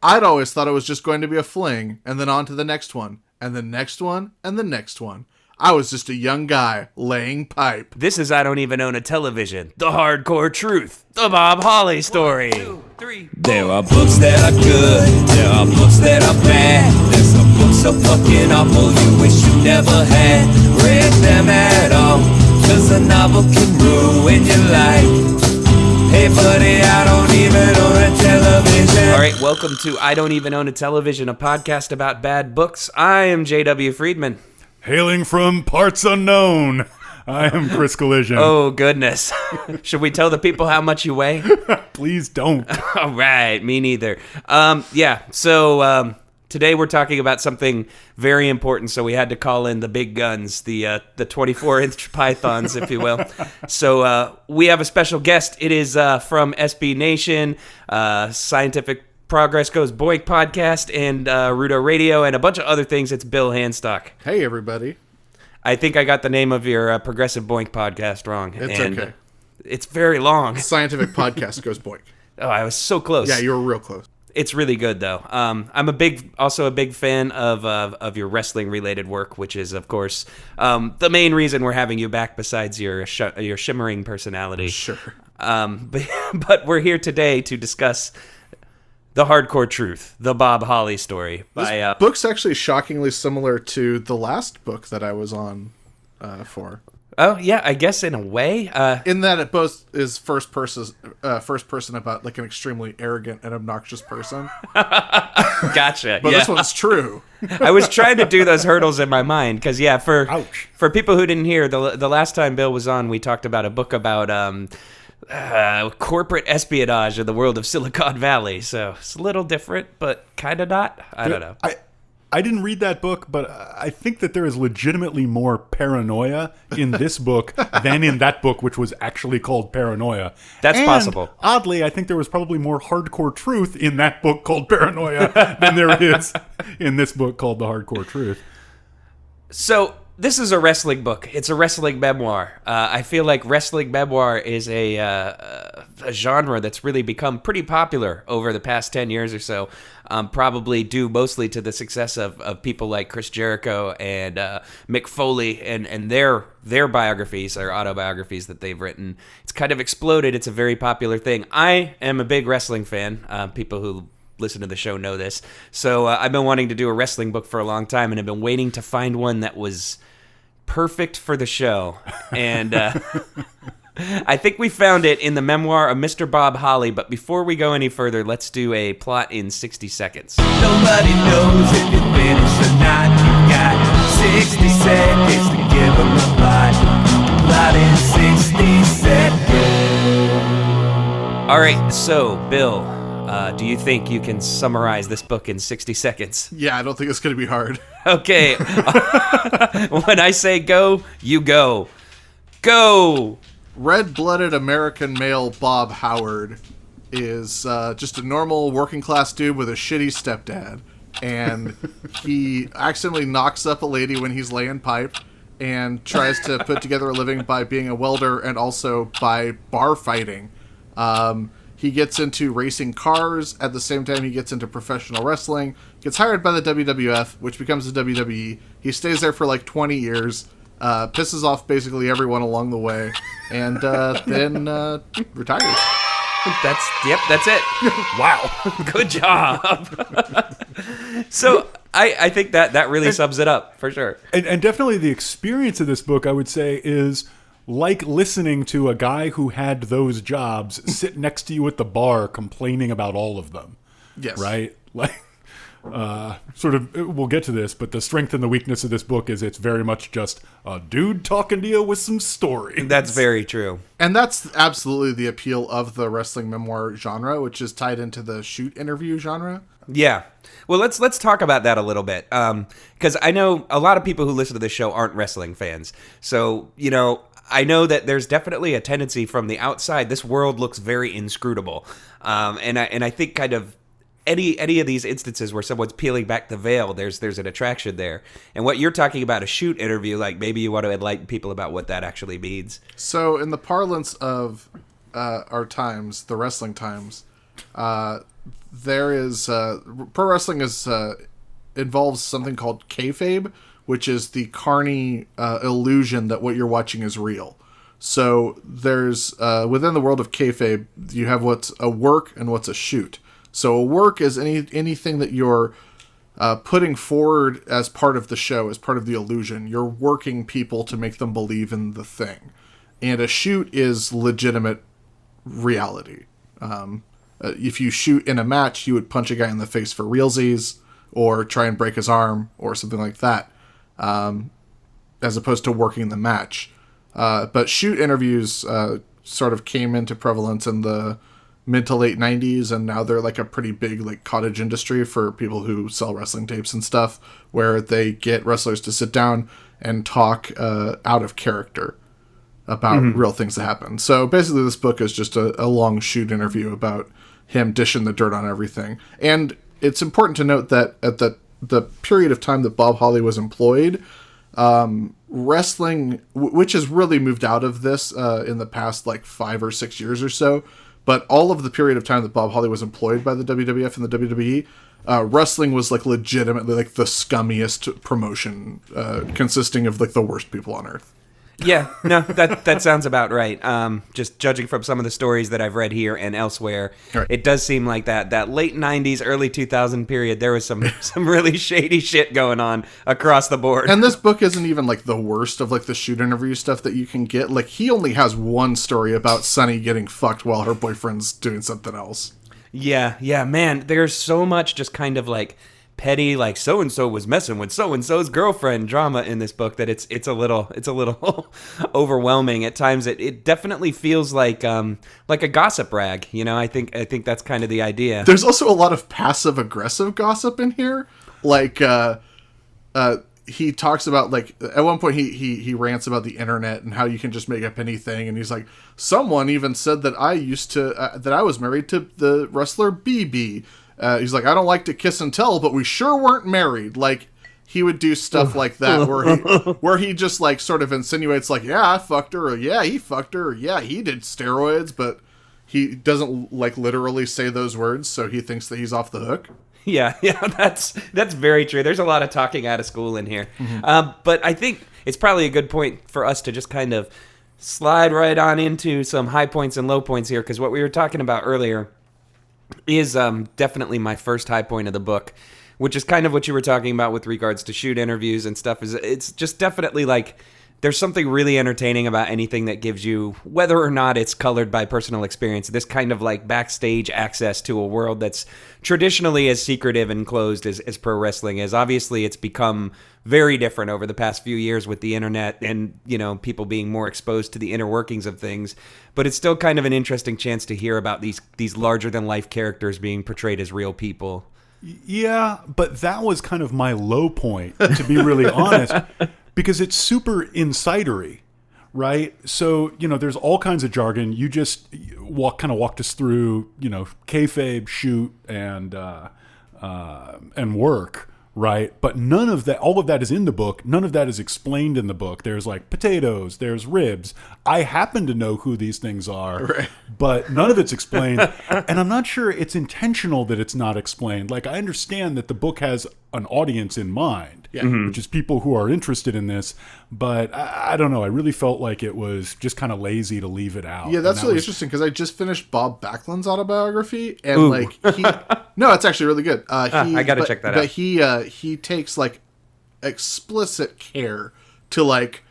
I'd always thought it was just going to be a fling, and then on to the next one, and the next one, and the next one. I was just a young guy laying pipe. This is I Don't Even Own a Television, the hardcore truth, the Bob Holly story. 1, 2, 3. There are books that are good, there are books that are bad. There's some books so fucking awful you wish you never had read them at all, 'cause a novel can ruin your life. Hey buddy, I don't even own a television. All right, welcome to I Don't Even Own a Television, a podcast about bad books. I am J.W. Friedman. Hailing from parts unknown, I am Chris Collision. Oh, goodness. Should we tell the people how much you weigh? Please don't. All right, me neither. So today we're talking about something very important, so we had to call in the big guns, the 24-inch pythons, if you will. So we have a special guest. It is from SB Nation, Scientific Progress Goes Boink podcast, and Rudo Radio, and a bunch of other things. It's Bill Hanstock. Hey, everybody. I think I got the name of your Progressive Boink podcast wrong. It's okay. It's very long. Scientific Podcast Goes Boink. Oh, I was so close. Yeah, you were real close. It's really good, though. I'm also a big fan of your wrestling-related work, which is, of course, the main reason we're having you back, besides your shimmering personality. Sure. But we're here today to discuss The Hardcore Truth, the Bob Holly story. This book's actually shockingly similar to the last book that I was on for. Oh, yeah, I guess in a way. In that it both is first person about like an extremely arrogant and obnoxious person. Gotcha. But this one's true. I was trying to do those hurdles in my mind because, yeah, for people who didn't hear, the last time Bill was on, we talked about a book about corporate espionage in the world of Silicon Valley. So it's a little different, but kind of not. I don't know. I didn't read that book, but I think that there is legitimately more paranoia in this book than in that book, which was actually called Paranoia. That's possible. Oddly, I think there was probably more hardcore truth in that book called Paranoia than there is in this book called The Hardcore Truth. So this is a wrestling book. It's a wrestling memoir. I feel like wrestling memoir is a genre that's really become pretty popular over the past 10 years or so, probably due mostly to the success of people like Chris Jericho and Mick Foley and their biographies or autobiographies that they've written. It's kind of exploded. It's a very popular thing. I am a big wrestling fan. People who listen to the show know this. So I've been wanting to do a wrestling book for a long time, and I've been waiting to find one that was perfect for the show. And I think we found it in the memoir of Mr. Bob Holly. But before we go any further, let's do a plot in 60 seconds. Nobody knows if you finish or not. You got 60 seconds to give them a plot. Plot in 60 seconds. All right, so Bill, do you think you can summarize this book in 60 seconds? Yeah, I don't think it's going to be hard. Okay. When I say go, you go. Go! Red-blooded American male Bob Howard is just a normal working-class dude with a shitty stepdad. And he accidentally knocks up a lady when he's laying pipe and tries to put together a living by being a welder and also by bar fighting. He gets into racing cars. At the same time, he gets into professional wrestling. Gets hired by the WWF, which becomes the WWE. He stays there for like 20 years. Pisses off basically everyone along the way. And then retires. That's it. Wow. Good job. So I think that really sums it up, for sure. And definitely the experience of this book, I would say, is like listening to a guy who had those jobs sit next to you at the bar complaining about all of them. Yes. Right? Like, we'll get to this, but the strength and the weakness of this book is it's very much just a dude talking to you with some story. That's very true. And that's absolutely the appeal of the wrestling memoir genre, which is tied into the shoot interview genre. Yeah. Well, let's talk about that a little bit, because I know a lot of people who listen to this show aren't wrestling fans. So, I know that there's definitely a tendency from the outside. This world looks very inscrutable, and I think kind of any of these instances where someone's peeling back the veil, there's an attraction there. And what you're talking about, a shoot interview, like maybe you want to enlighten people about what that actually means. So, in the parlance of our times, the wrestling times, There is pro wrestling is involves something called kayfabe, which is the carny illusion that what you're watching is real. So there's within the world of kayfabe, you have what's a work and what's a shoot. So a work is anything that you're putting forward as part of the show, as part of the illusion. You're working people to make them believe in the thing. And a shoot is legitimate reality. If you shoot in a match, you would punch a guy in the face for realsies, or try and break his arm, or something like that, as opposed to working the match. But shoot interviews sort of came into prevalence in the mid to late 90s, and now they're like a pretty big like cottage industry for people who sell wrestling tapes and stuff, where they get wrestlers to sit down and talk out of character about real things that happen. So basically this book is just a long shoot interview about him dishing the dirt on everything. And it's important to note that at the period of time that Bob Holly was employed, wrestling, which has really moved out of this in the past like 5 or 6 years or so, but all of the period of time that Bob Holly was employed by the WWF and the WWE, wrestling was like legitimately like the scummiest promotion, consisting of like the worst people on earth. Yeah, no, that sounds about right. Just judging from some of the stories that I've read here and elsewhere, right. It does seem like that late 90s, early 2000 period, there was some really shady shit going on across the board. And this book isn't even like the worst of like the shoot interview stuff that you can get. Like he only has one story about Sunny getting fucked while her boyfriend's doing something else. Yeah, man, there's so much just kind of like petty, like so and so was messing with so and so's girlfriend drama in this book that it's a little overwhelming at times. It definitely feels like a gossip rag. You know, I think that's kind of the idea. There's also a lot of passive aggressive gossip in here. Like he talks about like at one point he rants about the internet and how you can just make up anything, and he's like, someone even said that I used to that I was married to the wrestler BB. He's like, I don't like to kiss and tell, but we sure weren't married. Like, he would do stuff like that where he just, like, sort of insinuates, like, yeah, I fucked her, or yeah, he fucked her, or yeah, he did steroids, but he doesn't, like, literally say those words, so he thinks that he's off the hook. Yeah, that's very true. There's a lot of talking out of school in here. But I think it's probably a good point for us to just kind of slide right on into some high points and low points here, because what we were talking about earlier is definitely my first high point of the book, which is kind of what you were talking about with regards to shoot interviews and stuff. Is it's just definitely like there's something really entertaining about anything that gives you, whether or not it's colored by personal experience, this kind of like backstage access to a world that's traditionally as secretive and closed as pro wrestling is. Obviously, it's become very different over the past few years with the internet and, you know, people being more exposed to the inner workings of things. But it's still kind of an interesting chance to hear about these larger than life characters being portrayed as real people. Yeah, but that was kind of my low point, to be really honest, because it's super insidery, right? So, you know, there's all kinds of jargon. You just walked us through, you know, kayfabe, shoot, and work, right? But none of that, all of that is in the book. None of that is explained in the book. There's like potatoes, there's ribs. I happen to know who these things are, right, but none of it's explained. And I'm not sure it's intentional that it's not explained. Like, I understand that the book has an audience in mind, which is people who are interested in this. But I don't know. I really felt like it was just kind of lazy to leave it out. Yeah, that's really interesting because I just finished Bob Backlund's autobiography, and like no, it's actually really good. I got to check that out. But he takes like explicit care to like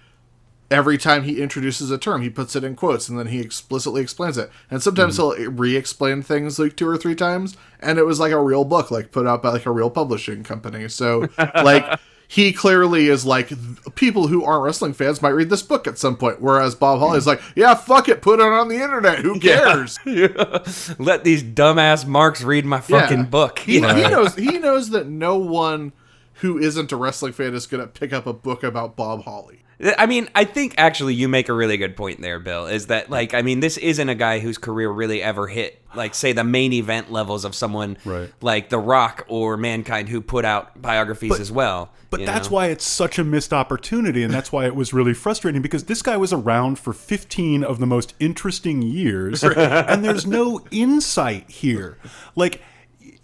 every time he introduces a term, he puts it in quotes and then he explicitly explains it. And sometimes he'll re-explain things like 2 or 3 times, and it was like a real book, like put out by like a real publishing company. So like he clearly is like, people who aren't wrestling fans might read this book at some point, whereas Bob Holly is like, yeah, fuck it, put it on the internet, who cares? Yeah. Let these dumbass marks read my fucking book. He knows that no one who isn't a wrestling fan is going to pick up a book about Bob Holly. I mean, I think actually you make a really good point there, Bill, is that, like, I mean, this isn't a guy whose career really ever hit, like, say, the main event levels of someone like The Rock or Mankind, who put out biographies as well. But that's why it's such a missed opportunity, and that's why it was really frustrating, because this guy was around for 15 of the most interesting years, and there's no insight here. Like,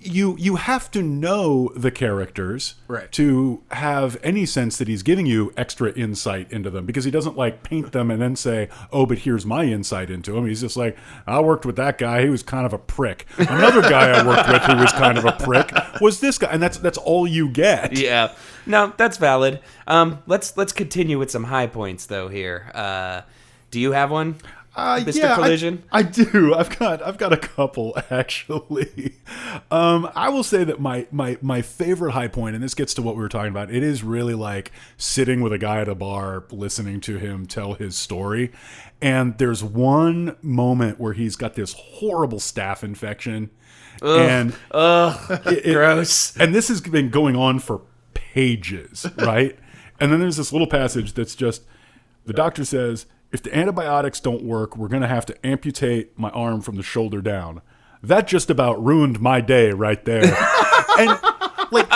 you have to know the characters to have any sense that he's giving you extra insight into them, because he doesn't like paint them and then say, oh, but here's my insight into him. He's just like, I worked with that guy, he was kind of a prick. Another guy I worked with who was kind of a prick was this guy, and that's all you get. Yeah, no, that's valid. Let's continue with some high points though here. Do you have one? Mr. Collision? I do. I've got a couple actually. I will say that my favorite high point, and this gets to what we were talking about, it is really like sitting with a guy at a bar, listening to him tell his story. And there's one moment where he's got this horrible staph infection. Gross. And this has been going on for pages, right? And then there's this little passage that's just, the doctor says, if the antibiotics don't work, we're going to have to amputate my arm from the shoulder down. That just about ruined my day right there. And like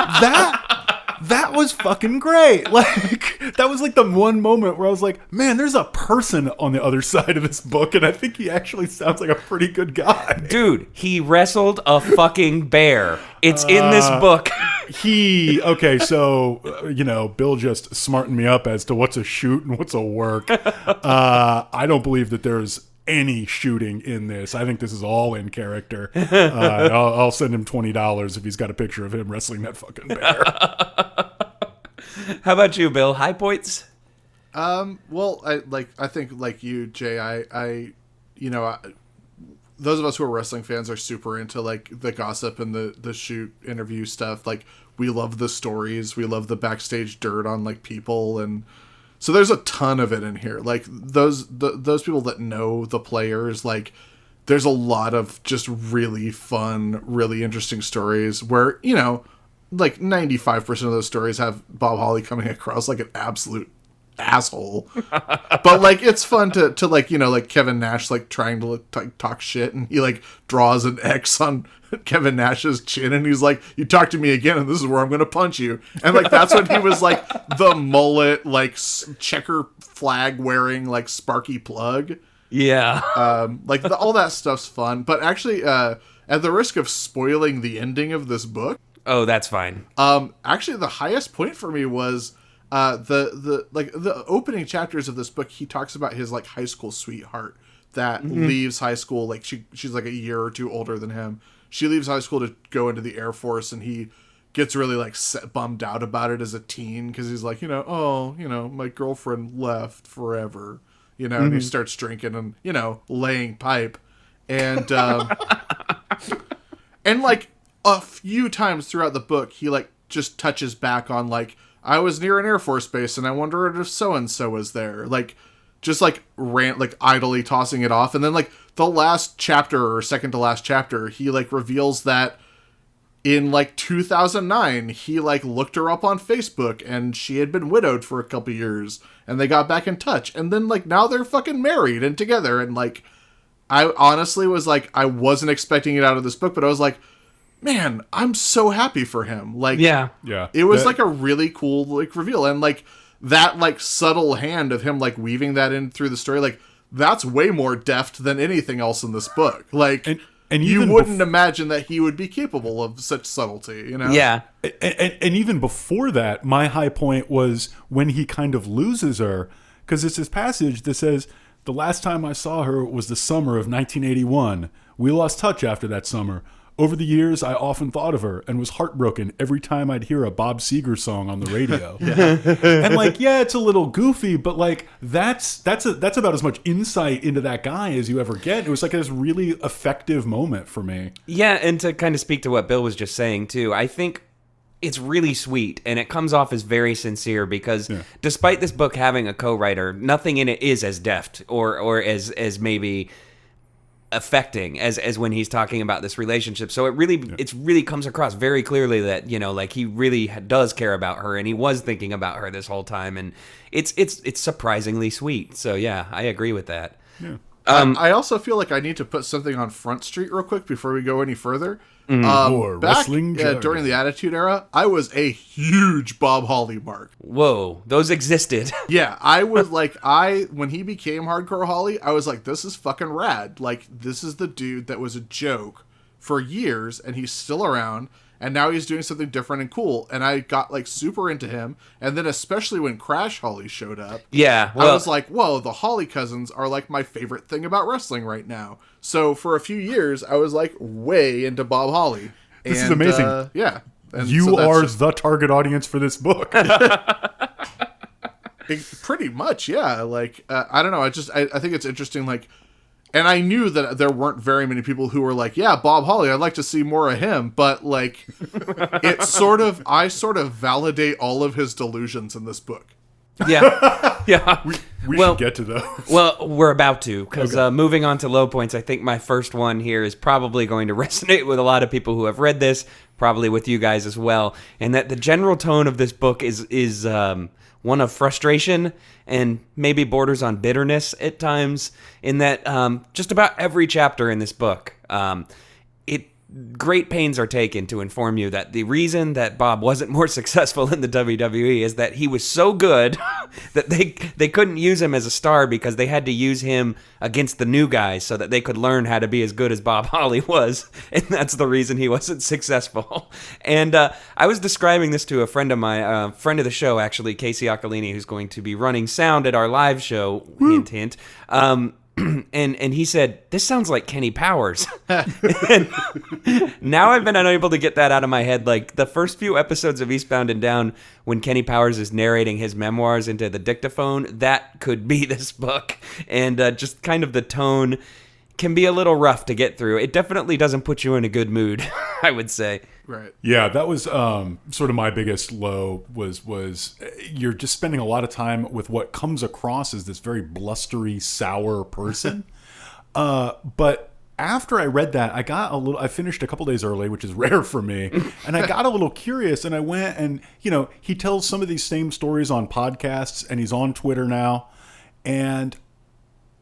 that was fucking great. Like, that was like the one moment where I was like, man, there's a person on the other side of this book, and I think he actually sounds like a pretty good guy. Dude, he wrestled a fucking bear. It's in this book. Okay, so, Bill just smartened me up as to what's a shoot and what's a work. I don't believe that there's any shooting in this. I think this is all in character. I'll send him $20 if he's got a picture of him wrestling that fucking bear. How about you, Bill? High points? Well, I think like you, Jay, those of us who are wrestling fans are super into like the gossip and the shoot interview stuff. Like, we love the stories, we love the backstage dirt on like people, and so there's a ton of it in here. Like, those people that know the players, like, there's a lot of just really fun, really interesting stories where, like 95% of those stories have Bob Holly coming across like an absolute asshole. But like, it's fun to like, like Kevin Nash like trying to talk shit, and he like draws an X on Kevin Nash's chin, and he's like, you talk to me again and this is where I'm gonna punch you. And like, that's when he was like the mullet, like checker flag wearing, like Sparky Plug. Yeah. Like all that stuff's fun, but actually at the risk of spoiling the ending of this book, oh, that's fine. Actually the highest point for me was the opening chapters of this book. He talks about his like high school sweetheart that leaves high school. Like, she's like a year or two older than him. She leaves high school to go into the Air Force, and he gets really like bummed out about it as a teen, because he's like, my girlfriend left forever, and he starts drinking and laying pipe, and and like a few times throughout the book, he like just touches back on like, I was near an Air Force base and I wondered if so-and-so was there. Like, just like idly tossing it off. And then like the last chapter, or second to last chapter, he like reveals that in like 2009, he like looked her up on Facebook, and she had been widowed for a couple years, and they got back in touch. And then like now they're fucking married and together. And like, I honestly was like, I wasn't expecting it out of this book, but I was like, man, I'm so happy for him. Like, yeah. It was like a really cool like reveal, and like that like subtle hand of him like weaving that in through the story, like that's way more deft than anything else in this book. Like, and you wouldn't imagine that he would be capable of such subtlety, Yeah. And even before that, my high point was when he kind of loses her, because it's this passage that says, the last time I saw her was the summer of 1981. We lost touch after that summer. Over the years, I often thought of her and was heartbroken every time I'd hear a Bob Seger song on the radio. And like, yeah, it's a little goofy, but like that's about as much insight into that guy as you ever get. It was like this really effective moment for me. Yeah, and to kind of speak to what Bill was just saying too, I think it's really sweet, and it comes off as very sincere, because despite this book having a co-writer, nothing in it is as deft or as maybe affecting as when he's talking about this relationship. So it really comes across very clearly that, you know, like he really does care about her, and he was thinking about her this whole time, and it's surprisingly sweet. So yeah, I agree with that. Yeah. I also feel like I need to put something on Front Street real quick before we go any further. Or Back wrestling jargon. during the Attitude Era, I was a huge Bob Holly mark. Whoa, those existed. Yeah, I was like, when he became Hardcore Holly, I was like, this is fucking rad. Like, this is the dude that was a joke for years, and he's still around, and now he's doing something different and cool. And I got like super into him, and then especially when Crash Holly showed up, Yeah, I was like, whoa, the Holly cousins are like my favorite thing about wrestling right now. So for a few years, I was like way into Bob Holly. This is amazing. Yeah. And You so that's are just- the target audience for this book. pretty much, yeah. Like, I don't know. I think it's interesting. Like, and I knew that there weren't very many people who were like, yeah, Bob Holly, I'd like to see more of him. But like, I sort of validate all of his delusions in this book. yeah, yeah. We Well- should get to those. Well, we're about to, because moving on to low points, I think my first one here is probably going to resonate with a lot of people who have read this, probably with you guys as well, and that the general tone of this book is one of frustration and maybe borders on bitterness at times, in that just about every chapter in this book, great pains are taken to inform you that the reason that Bob wasn't more successful in the WWE is that he was so good that they couldn't use him as a star, because they had to use him against the new guys so that they could learn how to be as good as Bob Holly was, and that's the reason he wasn't successful. And I was describing this to a friend of my friend of the show, actually, Casey Occolini, who's going to be running sound at our live show. Hint, hint. And he said, this sounds like Kenny Powers. And now I've been unable to get that out of my head. Like, the first few episodes of Eastbound and Down, when Kenny Powers is narrating his memoirs into the dictaphone, that could be this book. And just kind of the tone can be a little rough to get through. It definitely doesn't put you in a good mood, I would say. Right. Yeah, that was sort of my biggest low was you're just spending a lot of time with what comes across as this very blustery, sour person. But after I read that, I finished a couple days early, which is rare for me. And I got a little curious, and I went and, he tells some of these same stories on podcasts, and he's on Twitter now. And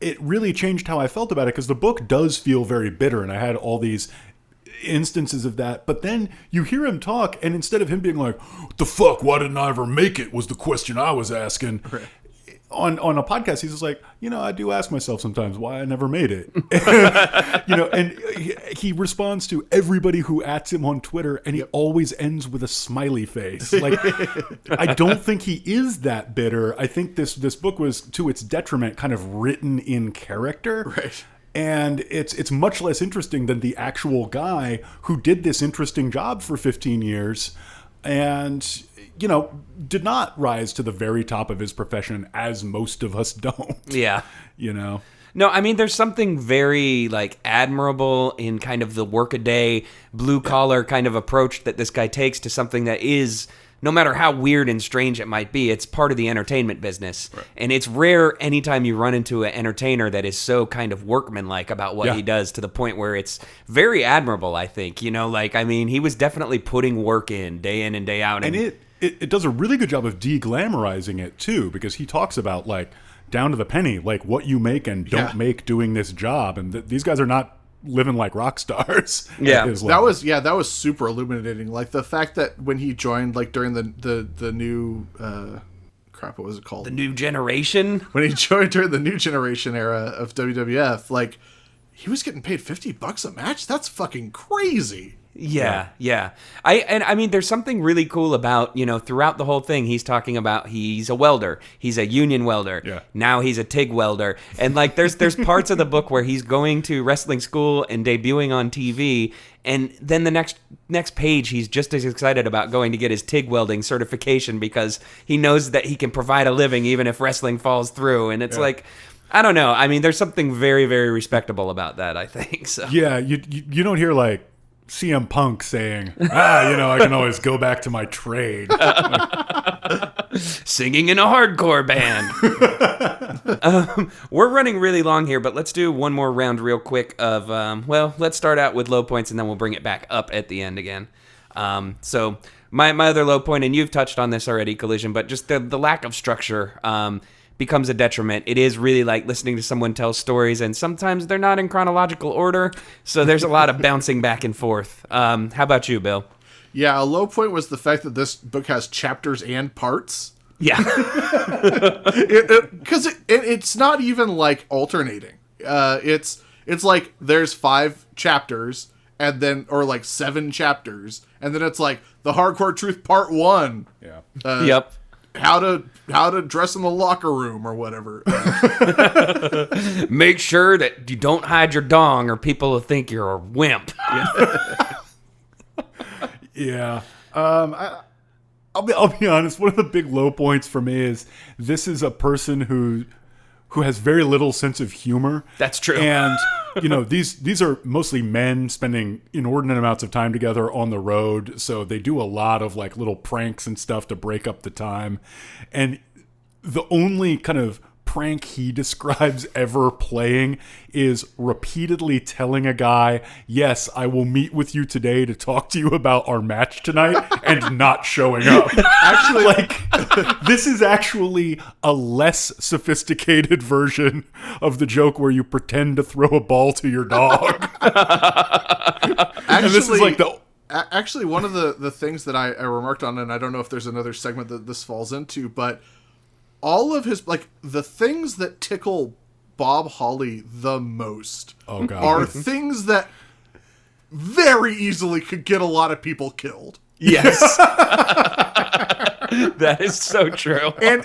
it really changed how I felt about it, because the book does feel very bitter, and I had all these instances of that. But then you hear him talk, and instead of him being like, the fuck, why didn't I ever make it, was the question I was asking. Right. On a podcast, he's just like, I do ask myself sometimes why I never made it. And he responds to everybody who ats him on Twitter, and he always ends with a smiley face. Like, I don't think he is that bitter. I think this book was, to its detriment, kind of written in character. Right. And it's much less interesting than the actual guy who did this interesting job for 15 years and, did not rise to the very top of his profession, as most of us don't. Yeah. No, I mean, there's something very, like, admirable in kind of the workaday, blue-collar kind of approach that this guy takes to something that is, no matter how weird and strange it might be, it's part of the entertainment business. Right. And it's rare anytime you run into an entertainer that is so kind of workmanlike about what he does, to the point where it's very admirable, I think. He was definitely putting work in and day out. And it does a really good job of de-glamorizing it, too, because he talks about, like, down to the penny, like, what you make and don't make doing this job. And these guys are not living like rock stars. Yeah, that was super illuminating. Like, the fact that when he joined, like, during the new what was it called? The New Generation. When he joined during the New Generation era of WWF, like, he was getting paid $50 a match. That's fucking crazy. Yeah. I mean, there's something really cool about, throughout the whole thing, he's talking about he's a welder. He's a union welder. Yeah. Now he's a TIG welder. And, like, there's parts of the book where he's going to wrestling school and debuting on TV, and then the next page, he's just as excited about going to get his TIG welding certification, because he knows that he can provide a living even if wrestling falls through. And it's like, I don't know. I mean, there's something very, very respectable about that, I think. So. Yeah, you don't hear, like, CM Punk saying, I can always go back to my trade. Singing in a hardcore band. We're running really long here, but let's do one more round real quick of, let's start out with low points and then we'll bring it back up at the end again. So my other low point, and you've touched on this already, Collision, but just the lack of structure becomes a detriment. It is really like listening to someone tell stories, and sometimes they're not in chronological order, so there's a lot of bouncing back and forth. How about you, Bill? Yeah, a low point was the fact that this book has chapters and parts. Yeah. Because it's not even like alternating. It's like there's 5 chapters and then, or like 7 chapters, and then it's like the Hardcore Truth Part 1. Yeah. Yep. How to dress in the locker room or whatever. Make sure that you don't hide your dong or people will think you're a wimp. Yeah. I'll be honest. One of the big low points for me is this is a person who has very little sense of humor. That's true. And these are mostly men spending inordinate amounts of time together on the road, so they do a lot of like little pranks and stuff to break up the time. And the only kind of prank he describes ever playing is repeatedly telling a guy, yes, I will meet with you today to talk to you about our match tonight, and not showing up. Actually, this is actually a less sophisticated version of the joke where you pretend to throw a ball to your dog. And this is like Actually, one of the things that I remarked on, and I don't know if there's another segment that this falls into, but all of his, like, the things that tickle Bob Holly the most are things that very easily could get a lot of people killed. Yes. That is so true. And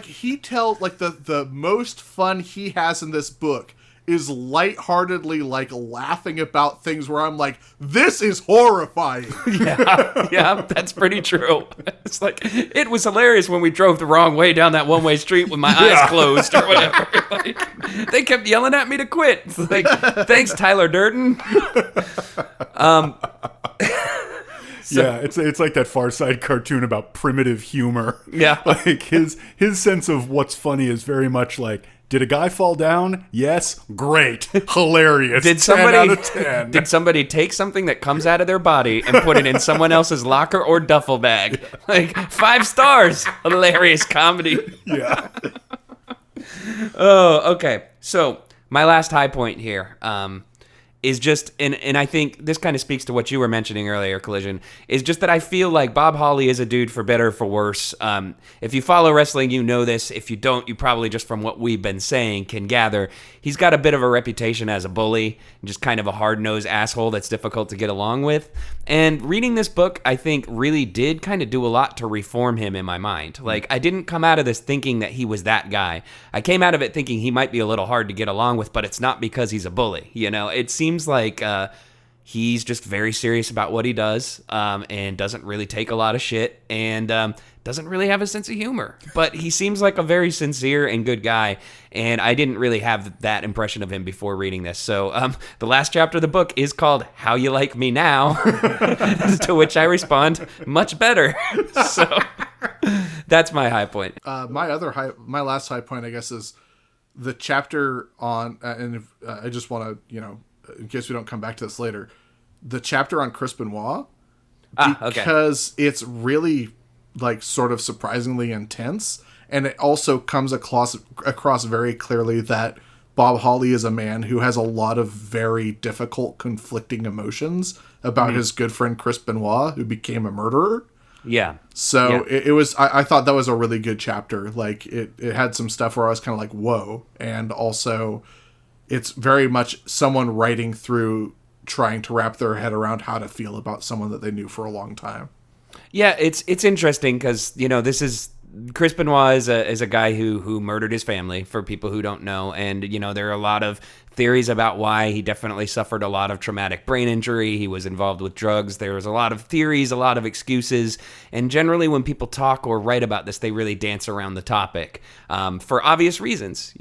he tells, like, the most fun he has in this book is lightheartedly, like, laughing about things where I'm like, this is horrifying. Yeah, that's pretty true. It's like, it was hilarious when we drove the wrong way down that one-way street with my eyes closed or whatever. Like, they kept yelling at me to quit. It's like, thanks, Tyler Durden. Yeah, it's like that Far Side cartoon about primitive humor. Yeah. Like his sense of what's funny is very much like, did a guy fall down? Yes. Great. Hilarious. 10 out of 10. Did somebody take something that comes out of their body and put it in someone else's locker or duffel bag? Like, 5 stars. Hilarious comedy. Yeah. Oh, okay. So my last high point here is just, and I think this kind of speaks to what you were mentioning earlier, Collision, is just that I feel like Bob Holly is a dude for better or for worse. If you follow wrestling, you know this. If you don't, you probably just from what we've been saying can gather. He's got a bit of a reputation as a bully, and just kind of a hard-nosed asshole that's difficult to get along with. And reading this book, I think, really did kind of do a lot to reform him in my mind. Like, I didn't come out of this thinking that he was that guy. I came out of it thinking he might be a little hard to get along with, but it's not because he's a bully. It seems like he's just very serious about what he does and doesn't really take a lot of shit and doesn't really have a sense of humor. But he seems like a very sincere and good guy, and I didn't really have that impression of him before reading this. So the last chapter of the book is called How You Like Me Now, to which I respond, much better. So that's my high point. My last high point, I guess, is the chapter on, and I just want to, in case we don't come back to this later, the chapter on Chris Benoit, because it's really, like, sort of surprisingly intense, and it also comes across very clearly that Bob Holly is a man who has a lot of very difficult, conflicting emotions about his good friend Chris Benoit, who became a murderer. Yeah. So it was, I thought that was a really good chapter. Like, it had some stuff where I was kind of like, whoa. And also, it's very much someone writing through trying to wrap their head around how to feel about someone that they knew for a long time. Yeah, it's interesting because, this is Chris Benoit is a guy who murdered his family, for people who don't know. And, there are a lot of theories about why. He definitely suffered a lot of traumatic brain injury. He was involved with drugs. There was a lot of theories, a lot of excuses. And generally when people talk or write about this, they really dance around the topic for obvious reasons,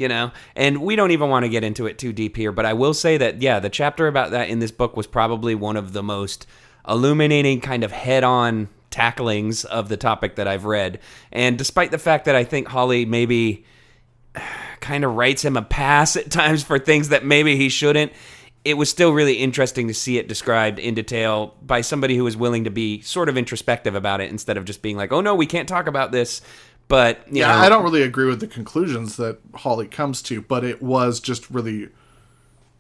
And we don't even want to get into it too deep here. But I will say that, the chapter about that in this book was probably one of the most illuminating kind of head-on tacklings of the topic that I've read. And despite the fact that I think Hawley maybe kind of writes him a pass at times for things that maybe he shouldn't, it was still really interesting to see it described in detail by somebody who was willing to be sort of introspective about it instead of just being like, oh no, we can't talk about this. But you know, I don't really agree with the conclusions that Hawley comes to, but it was just really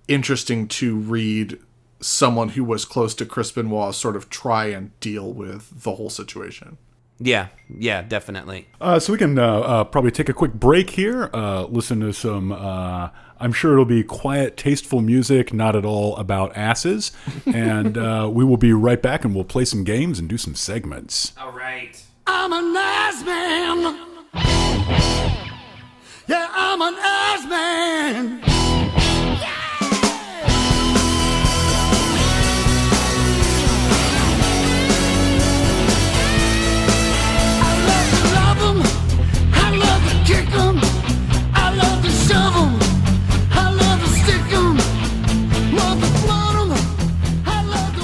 interesting to read someone who was close to Chris Benoit sort of try and deal with the whole situation. Yeah, definitely. So we can probably take a quick break here, listen to some, I'm sure it'll be quiet, tasteful music, not at all about asses. And we will be right back, and we'll play some games and do some segments. All right. I'm a nice man. Yeah, I'm a nice man.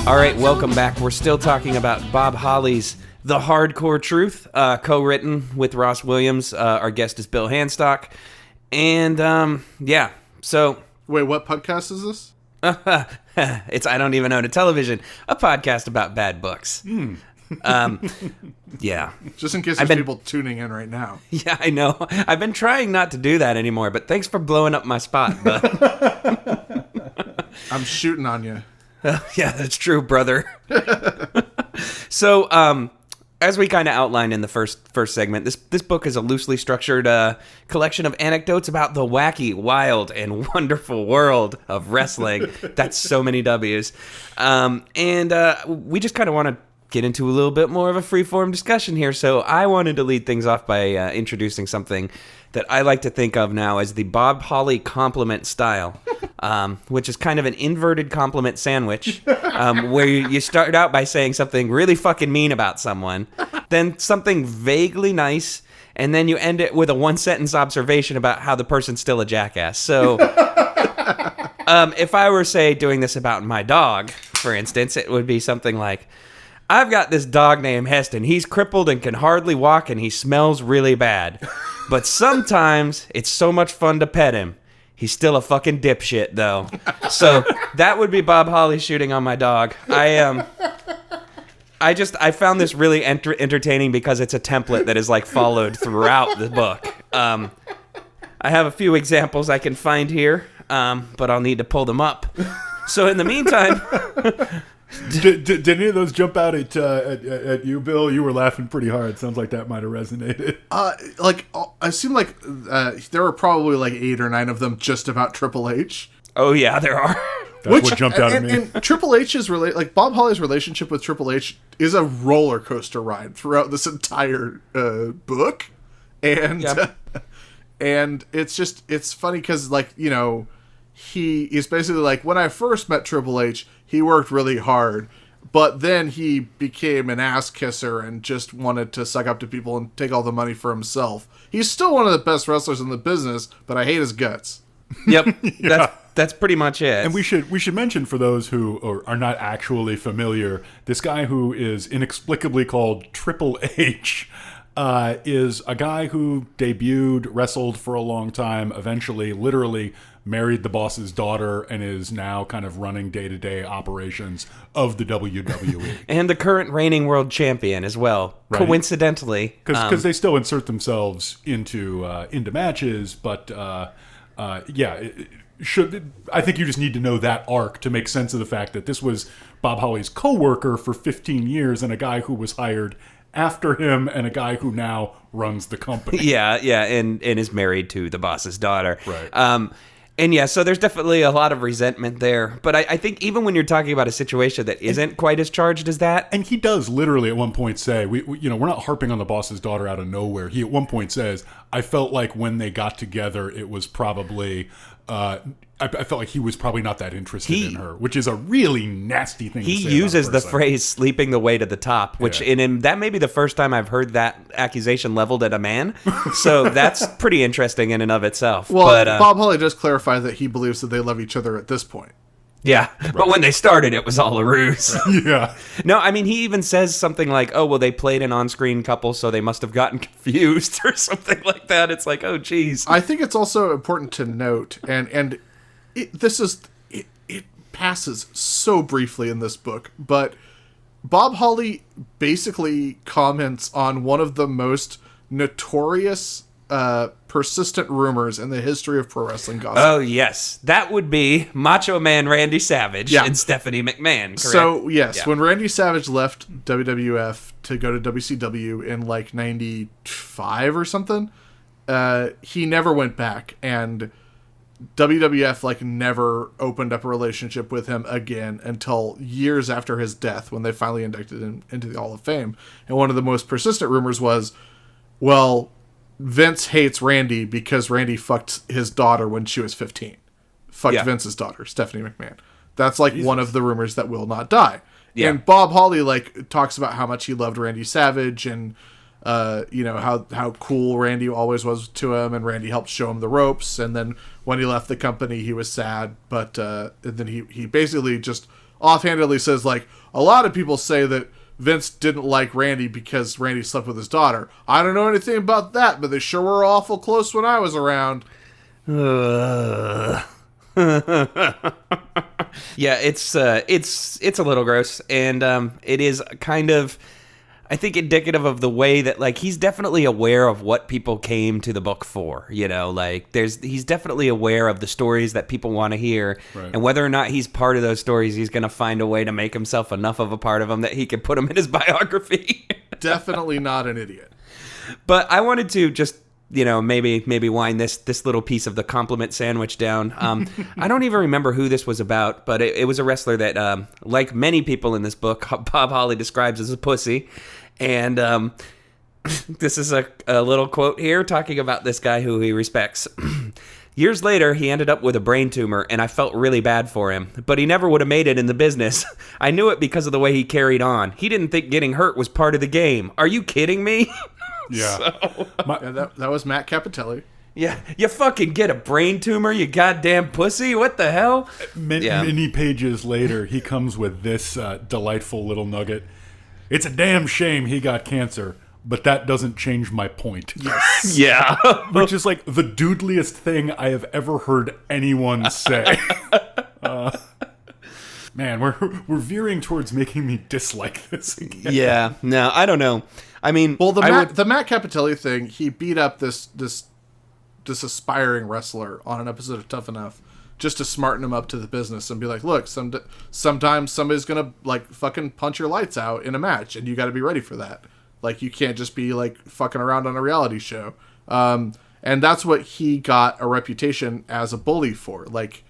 All right, welcome back. We're still talking about Bob Hawley's The Hardcore Truth, co-written with Ross Williams. Our guest is Bill Hanstock. And, so... Wait, what podcast is this? It's I Don't Even Own a Television, a podcast about bad books. Yeah. Just in case there's people tuning in right now. Yeah, I know. I've been trying not to do that anymore, but thanks for blowing up my spot, bud. I'm shooting on you. Yeah, that's true, brother. So, as we kind of outlined in the first segment, this book is a loosely structured collection of anecdotes about the wacky, wild, and wonderful world of wrestling. That's so many W's. And we just kind of want to get into a little bit more of a free-form discussion here. So I wanted to lead things off by introducing something that I like to think of now as the Bob Hawley compliment style, which is kind of an inverted compliment sandwich, where you start out by saying something really fucking mean about someone, then something vaguely nice, and then you end it with a one-sentence observation about how the person's still a jackass. So if I were, say, doing this about my dog, for instance, it would be something like, I've got this dog named Heston. He's crippled and can hardly walk, and he smells really bad. But sometimes it's so much fun to pet him. He's still a fucking dipshit, though. So that would be Bob Hawley shooting on my dog. I found this really entertaining because it's a template that is like followed throughout the book. I have a few examples I can find here, but I'll need to pull them up. So in the meantime... Did any of those jump out at you, Bill? You were laughing pretty hard. Sounds like that might have resonated. It seemed like there were probably like 8 or 9 of them just about Triple H. Oh yeah, there are. That's what jumped out at me. And Triple H's Bob Hawley's relationship with Triple H is a roller coaster ride throughout this entire book, and and it's funny because he is basically like, when I first met Triple H, he worked really hard, but then he became an ass kisser and just wanted to suck up to people and take all the money for himself. He's still one of the best wrestlers in the business, but I hate his guts. Yep, that's pretty much it. And we should mention, for those who are not actually familiar, this guy who is inexplicably called Triple H is a guy who debuted, wrestled for a long time, eventually literally married the boss's daughter, and is now kind of running day-to-day operations of the WWE. And the current reigning world champion as well, right? Coincidentally. Because they still insert themselves into matches, but I think you just need to know that arc to make sense of the fact that this was Bob Hawley's co-worker for 15 years and a guy who was hired after him, and a guy who now runs the company. Yeah, and is married to the boss's daughter. Right. And yeah, so there's definitely a lot of resentment there. But I think even when you're talking about a situation that isn't quite as charged as that. And he does literally at one point say, we're not harping on the boss's daughter out of nowhere. He at one point says, I felt like when they got together, it was probably, I felt like he was probably not that interested in her, which is a really nasty thing to say. He about uses a the person. phrase sleeping the way to the top, which that may be the first time I've heard that accusation leveled at a man. So that's pretty interesting in and of itself. Well, but, Bob Holly does clarify that he believes that they love each other at this point. yeah, but when they started, it was all a ruse. Yeah. No, I mean, he even says something like, oh, well, they played an on-screen couple, so they must have gotten confused or something like that. It's like, oh, geez. I think it's also important to note, and it passes so briefly in this book, but Bob Holly basically comments on one of the most notorious persistent rumors in the history of pro wrestling gossip. Oh, yes. That would be Macho Man Randy Savage and Stephanie McMahon, correct? So, yes, when Randy Savage left WWF to go to WCW in like 95 or something, he never went back, and WWF like never opened up a relationship with him again until years after his death, when they finally inducted him into the Hall of Fame. And one of the most persistent rumors was, well, Vince hates Randy because Randy fucked his daughter when she was 15. Fucked Vince's daughter, Stephanie McMahon. That's like one of the rumors that will not die. Yeah. And Bob Holly like talks about how much he loved Randy Savage, and how cool Randy always was to him, and Randy helped show him the ropes. And then when he left the company, he was sad, but and then he basically just offhandedly says, like, a lot of people say that Vince didn't like Randy because Randy slept with his daughter. I don't know anything about that, but they sure were awful close when I was around. Yeah, it's a little gross, and it is kind of, I think, indicative of the way that, like, he's definitely aware of what people came to the book for, like he's definitely aware of the stories that people want to hear, right. And whether or not he's part of those stories, he's going to find a way to make himself enough of a part of them that he can put them in his biography. Definitely not an idiot. But I wanted to just, maybe wind this little piece of the compliment sandwich down. I don't even remember who this was about, but it was a wrestler that, like many people in this book, Bob Holly describes as a pussy. And this is a little quote here talking about this guy who he respects. Years later, he ended up with a brain tumor, and I felt really bad for him. But he never would have made it in the business. I knew it because of the way he carried on. He didn't think getting hurt was part of the game. Are you kidding me? Yeah. That was Matt Capitelli. Yeah, you fucking get a brain tumor, you goddamn pussy. What the hell? Many pages later, he comes with this delightful little nugget. It's a damn shame he got cancer, but that doesn't change my point. Yes. Yeah. Which is like the doodliest thing I have ever heard anyone say. Man, we're veering towards making me dislike this again. Yeah. No, I don't know. I mean, well, the Matt Capitelli thing, he beat up this aspiring wrestler on an episode of Tough Enough just to smarten him up to the business and be like, look, sometimes somebody's gonna like fucking punch your lights out in a match, and you got to be ready for that. Like, you can't just be like fucking around on a reality show. And that's what he got a reputation as a bully for. Like,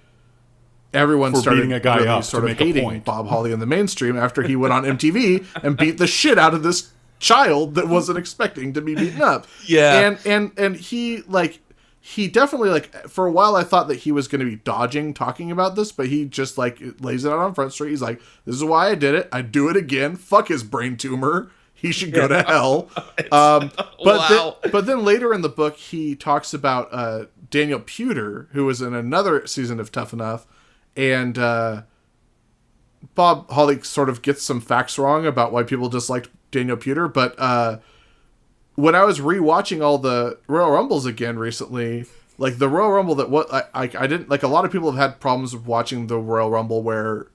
everyone started beating a guy really up sort to of make a hating point. Bob Holly in the mainstream after he went on MTV and beat the shit out of this child that wasn't expecting to be beaten up. Yeah. And he definitely, like, for a while I thought that he was going to be dodging talking about this, but he just like lays it out on Front Street. He's like, this is why I did it. I'd do it again. Fuck his brain tumor. He should go to hell. But then later in the book, he talks about Daniel Puder, who was in another season of Tough Enough, and Bob Holly sort of gets some facts wrong about why people disliked Daniel Puder, but when I was rewatching all the Royal Rumbles again recently, like the Royal Rumble that I didn't like, a lot of people have had problems with watching the Royal Rumble where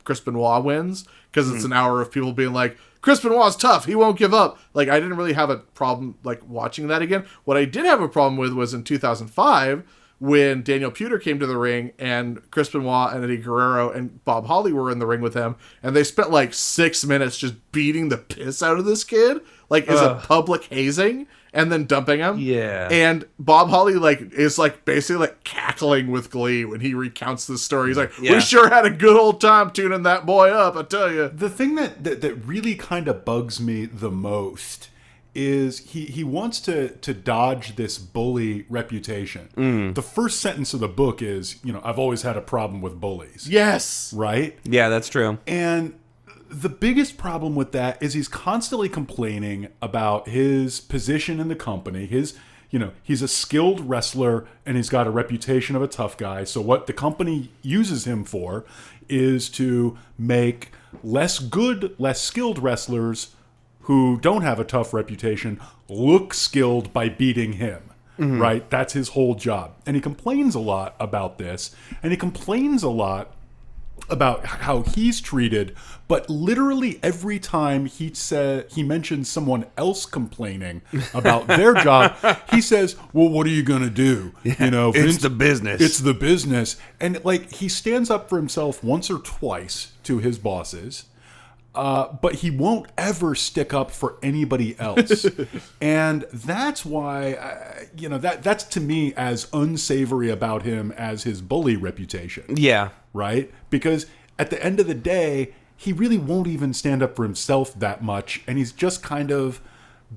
Chris Benoit wins, because it's an hour of people being like, Chris Benoit's tough, he won't give up. Like, I didn't really have a problem like watching that again. What I did have a problem with was in 2005 when Daniel Puder came to the ring and Chris Benoit and Eddie Guerrero and Bob Holly were in the ring with him, and they spent like 6 minutes just beating the piss out of this kid, like as a public hazing, and then dumping him. Yeah. And Bob Holly like is like basically like cackling with glee when he recounts this story. He's like, we sure had a good old time tuning that boy up, I tell you. The thing that really kind of bugs me the most is he wants to dodge this bully reputation. The first sentence of the book is, I've always had a problem with bullies. Yes. Right? Yeah, that's true. And the biggest problem with that is he's constantly complaining about his position in the company. He's a skilled wrestler and he's got a reputation of a tough guy. So what the company uses him for is to make less skilled wrestlers who don't have a tough reputation look skilled by beating him, right? That's his whole job. And he complains a lot about this, and he complains a lot about how he's treated, but literally every time he mentions someone else complaining about their job, he says, well, what are you going to do? It's the business. It's the business. And like he stands up for himself once or twice to his bosses, but he won't ever stick up for anybody else. And that's why, that's to me as unsavory about him as his bully reputation. Yeah. Right? Because at the end of the day, he really won't even stand up for himself that much. And he's just kind of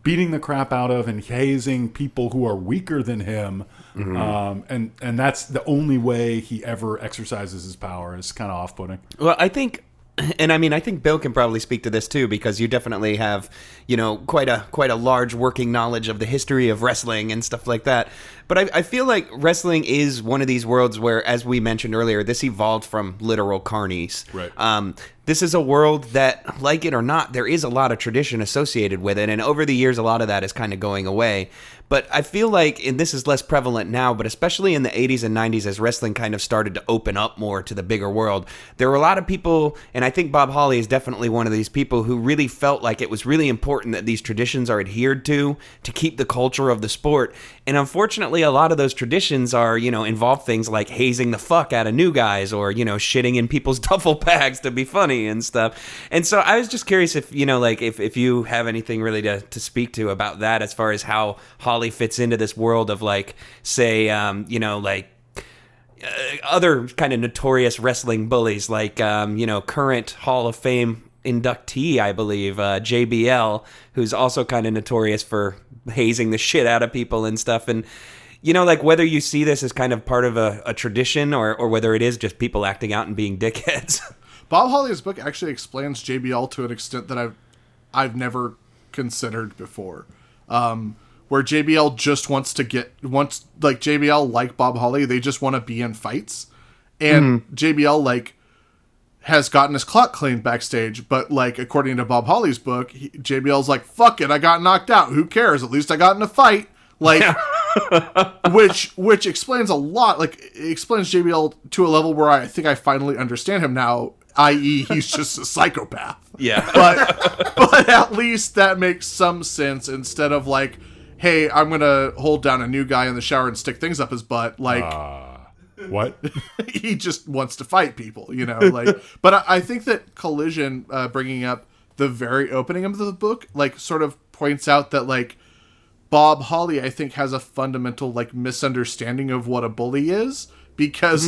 beating the crap out of and hazing people who are weaker than him. And that's the only way he ever exercises his power. It's kind of off-putting. Well, I think... And I mean, I think Bill can probably speak to this too, because you definitely have, quite a large working knowledge of the history of wrestling and stuff like that. But I feel like wrestling is one of these worlds where, as we mentioned earlier, this evolved from literal carnies. Right. This is a world that, like it or not, there is a lot of tradition associated with it. And over the years, a lot of that is kind of going away. But I feel like, and this is less prevalent now, but especially in the 80s and 90s as wrestling kind of started to open up more to the bigger world, there were a lot of people, and I think Bob Holly is definitely one of these people who really felt like it was really important that these traditions are adhered to keep the culture of the sport. And unfortunately, a lot of those traditions are, involve things like hazing the fuck out of new guys or, shitting in people's duffel bags to be funny and stuff. And so I was just curious if, if you have anything really to speak to about that as far as how Holly fits into this world of other kind of notorious wrestling bullies, like current Hall of Fame inductee, I believe, JBL, who's also kind of notorious for hazing the shit out of people and stuff. And whether you see this as kind of part of a tradition or whether it is just people acting out and being dickheads. Bob Holly's book actually explains JBL to an extent that I've never considered before. Where JBL just wants JBL, like Bob Holly, they just want to be in fights. And JBL, has gotten his clock cleaned backstage, but, according to Bob Holly's book, JBL's like, fuck it, I got knocked out. Who cares? At least I got in a fight. Which explains a lot. It explains JBL to a level where I think I finally understand him now, i.e. he's just a psychopath. Yeah. But at least that makes some sense instead of hey, I'm going to hold down a new guy in the shower and stick things up his butt. What? He just wants to fight people, But I think that Collision, bringing up the very opening of the book, sort of points out that, Bob Holly, I think, has a fundamental, misunderstanding of what a bully is. Because,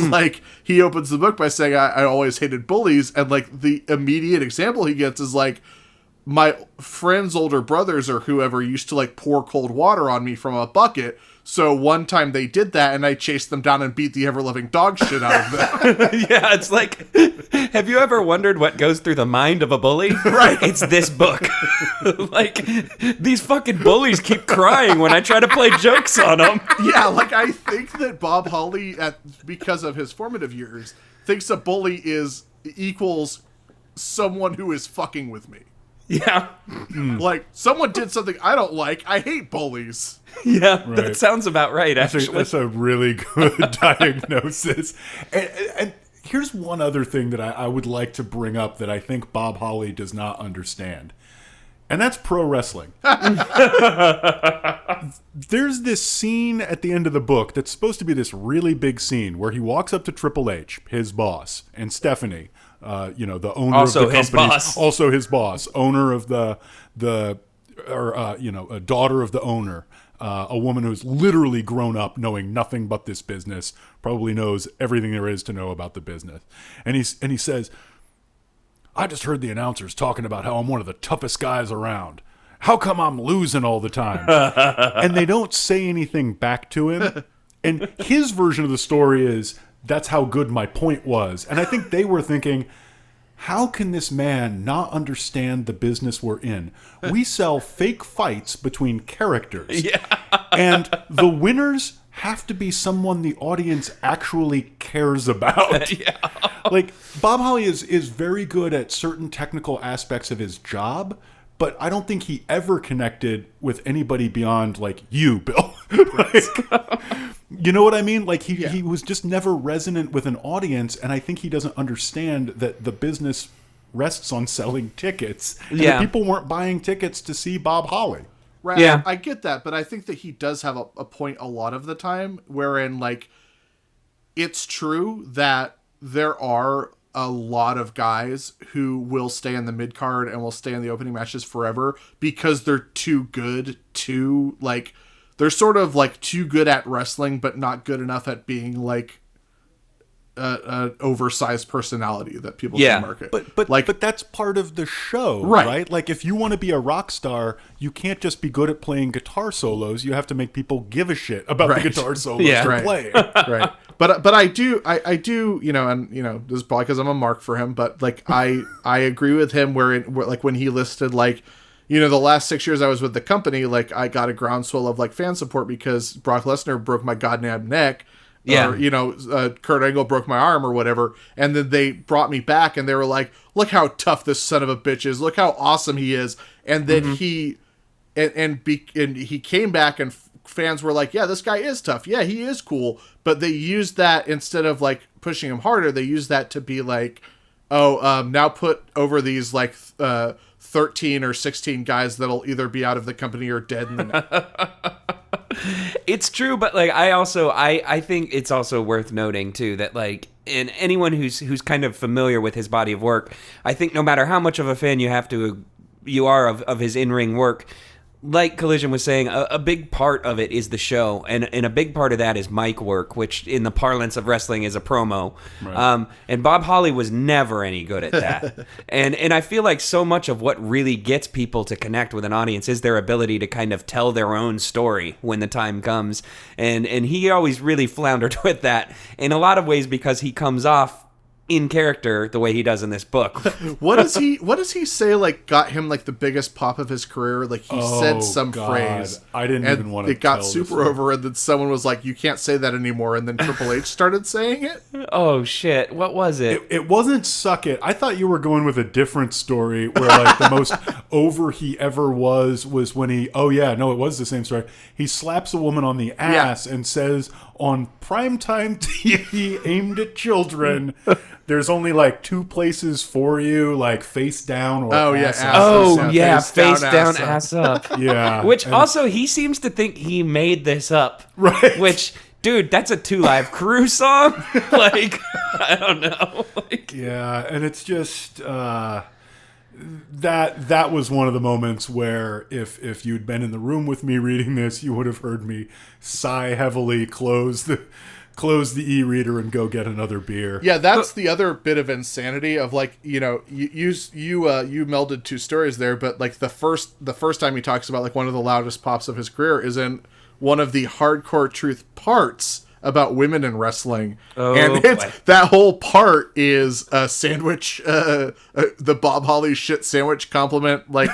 he opens the book by saying, I always hated bullies. And, the immediate example he gets is, my friend's older brothers or whoever used to pour cold water on me from a bucket. So one time they did that and I chased them down and beat the ever-loving dog shit out of them. Yeah, it's have you ever wondered what goes through the mind of a bully? Right. It's this book. These fucking bullies keep crying when I try to play jokes on them. Yeah, I think that Bob Holly, because of his formative years, thinks a bully equals someone who is fucking with me. Yeah. Someone did something I don't like. I hate bullies. Yeah, right. That sounds about right, actually. That's a really good diagnosis. And here's one other thing that I would like to bring up that I think Bob Holly does not understand. And that's pro wrestling. There's this scene at the end of the book that's supposed to be this really big scene where he walks up to Triple H, his boss, and Stephanie, the owner Also of the his company, boss. also his boss, owner of a daughter of the owner, a woman who's literally grown up knowing nothing but this business, probably knows everything there is to know about the business, and he says, "I just heard the announcers talking about how I'm one of the toughest guys around. How come I'm losing all the time?" And they don't say anything back to him. And his version of the story is, that's how good my point was. And I think they were thinking, how can this man not understand the business we're in? We sell fake fights between characters. Yeah. And the winners have to be someone the audience actually cares about. Yeah. Like, Bob Holly is very good at certain technical aspects of his job, but I don't think he ever connected with anybody beyond, like, you, Bill. You know what I mean? Like, he was just never resonant with an audience, and I think he doesn't understand that the business rests on selling tickets. And that people weren't buying tickets to see Bob Holly. Right. Yeah. I get that, but I think that he does have a point a lot of the time wherein, like, it's true that there are a lot of guys who will stay in the mid card and will stay in the opening matches forever because they're too good to, like, they're sort of like too good at wrestling, but not good enough at being like an oversized personality that people can market. But that's part of the show, right? Like, if you want to be a rock star, you can't just be good at playing guitar solos. You have to make people give a shit about the guitar solos they're playing. Right. But I do, and this is probably because I'm a mark for him, but like I agree with him where like when he listed, like, the last 6 years I was with the company, like, I got a groundswell of like fan support because Brock Lesnar broke my goddamn neck. Yeah. Or, Kurt Angle broke my arm or whatever. And then they brought me back and they were like, look how tough this son of a bitch is. Look how awesome he is. And then he came back and fans were like, yeah, this guy is tough. Yeah, he is cool. But they used that instead of like pushing him harder. They used that to be like, now put over these like 13 or 16 guys that'll either be out of the company or dead in the neck. It's true, but like I think it's also worth noting too that, like, in anyone who's kind of familiar with his body of work, I think no matter how much of a fan you are of his in-ring work, like Collision was saying, a big part of it is the show, and a big part of that is mic work, which in the parlance of wrestling is a promo. Right. And Bob Holly was never any good at that. and I feel like so much of what really gets people to connect with an audience is their ability to kind of tell their own story when the time comes. And he always really floundered with that in a lot of ways because he comes off in character the way he does in this book. What does he say, like, got him like the biggest pop of his career? Like, he said some phrase. I didn't even want to. It got super over, and then someone was like, "You can't say that anymore." And then Triple H started saying it. Oh shit! What was it? It wasn't "suck it." I thought you were going with a different story where, like, the most over he ever was when he. Oh yeah, no, it was the same story. He slaps a woman on the ass and says on primetime TV aimed at children, "There's only like two places for you, like face down or ass up." Face down, ass up. Yeah. Which also, he seems to think he made this up. Right. Which, dude, that's a 2 Live Crew song. Like, I don't know. Like, yeah, and it's just that was one of the moments where if you'd been in the room with me reading this, you would have heard me sigh heavily, close the e-reader and go get another beer. Yeah, that's the other bit of insanity of, like, you melded two stories there, but like the first time he talks about like one of the loudest pops of his career is in one of the Hardcore Truth parts about women in wrestling. That whole part is a sandwich, the Bob Holly shit sandwich compliment, like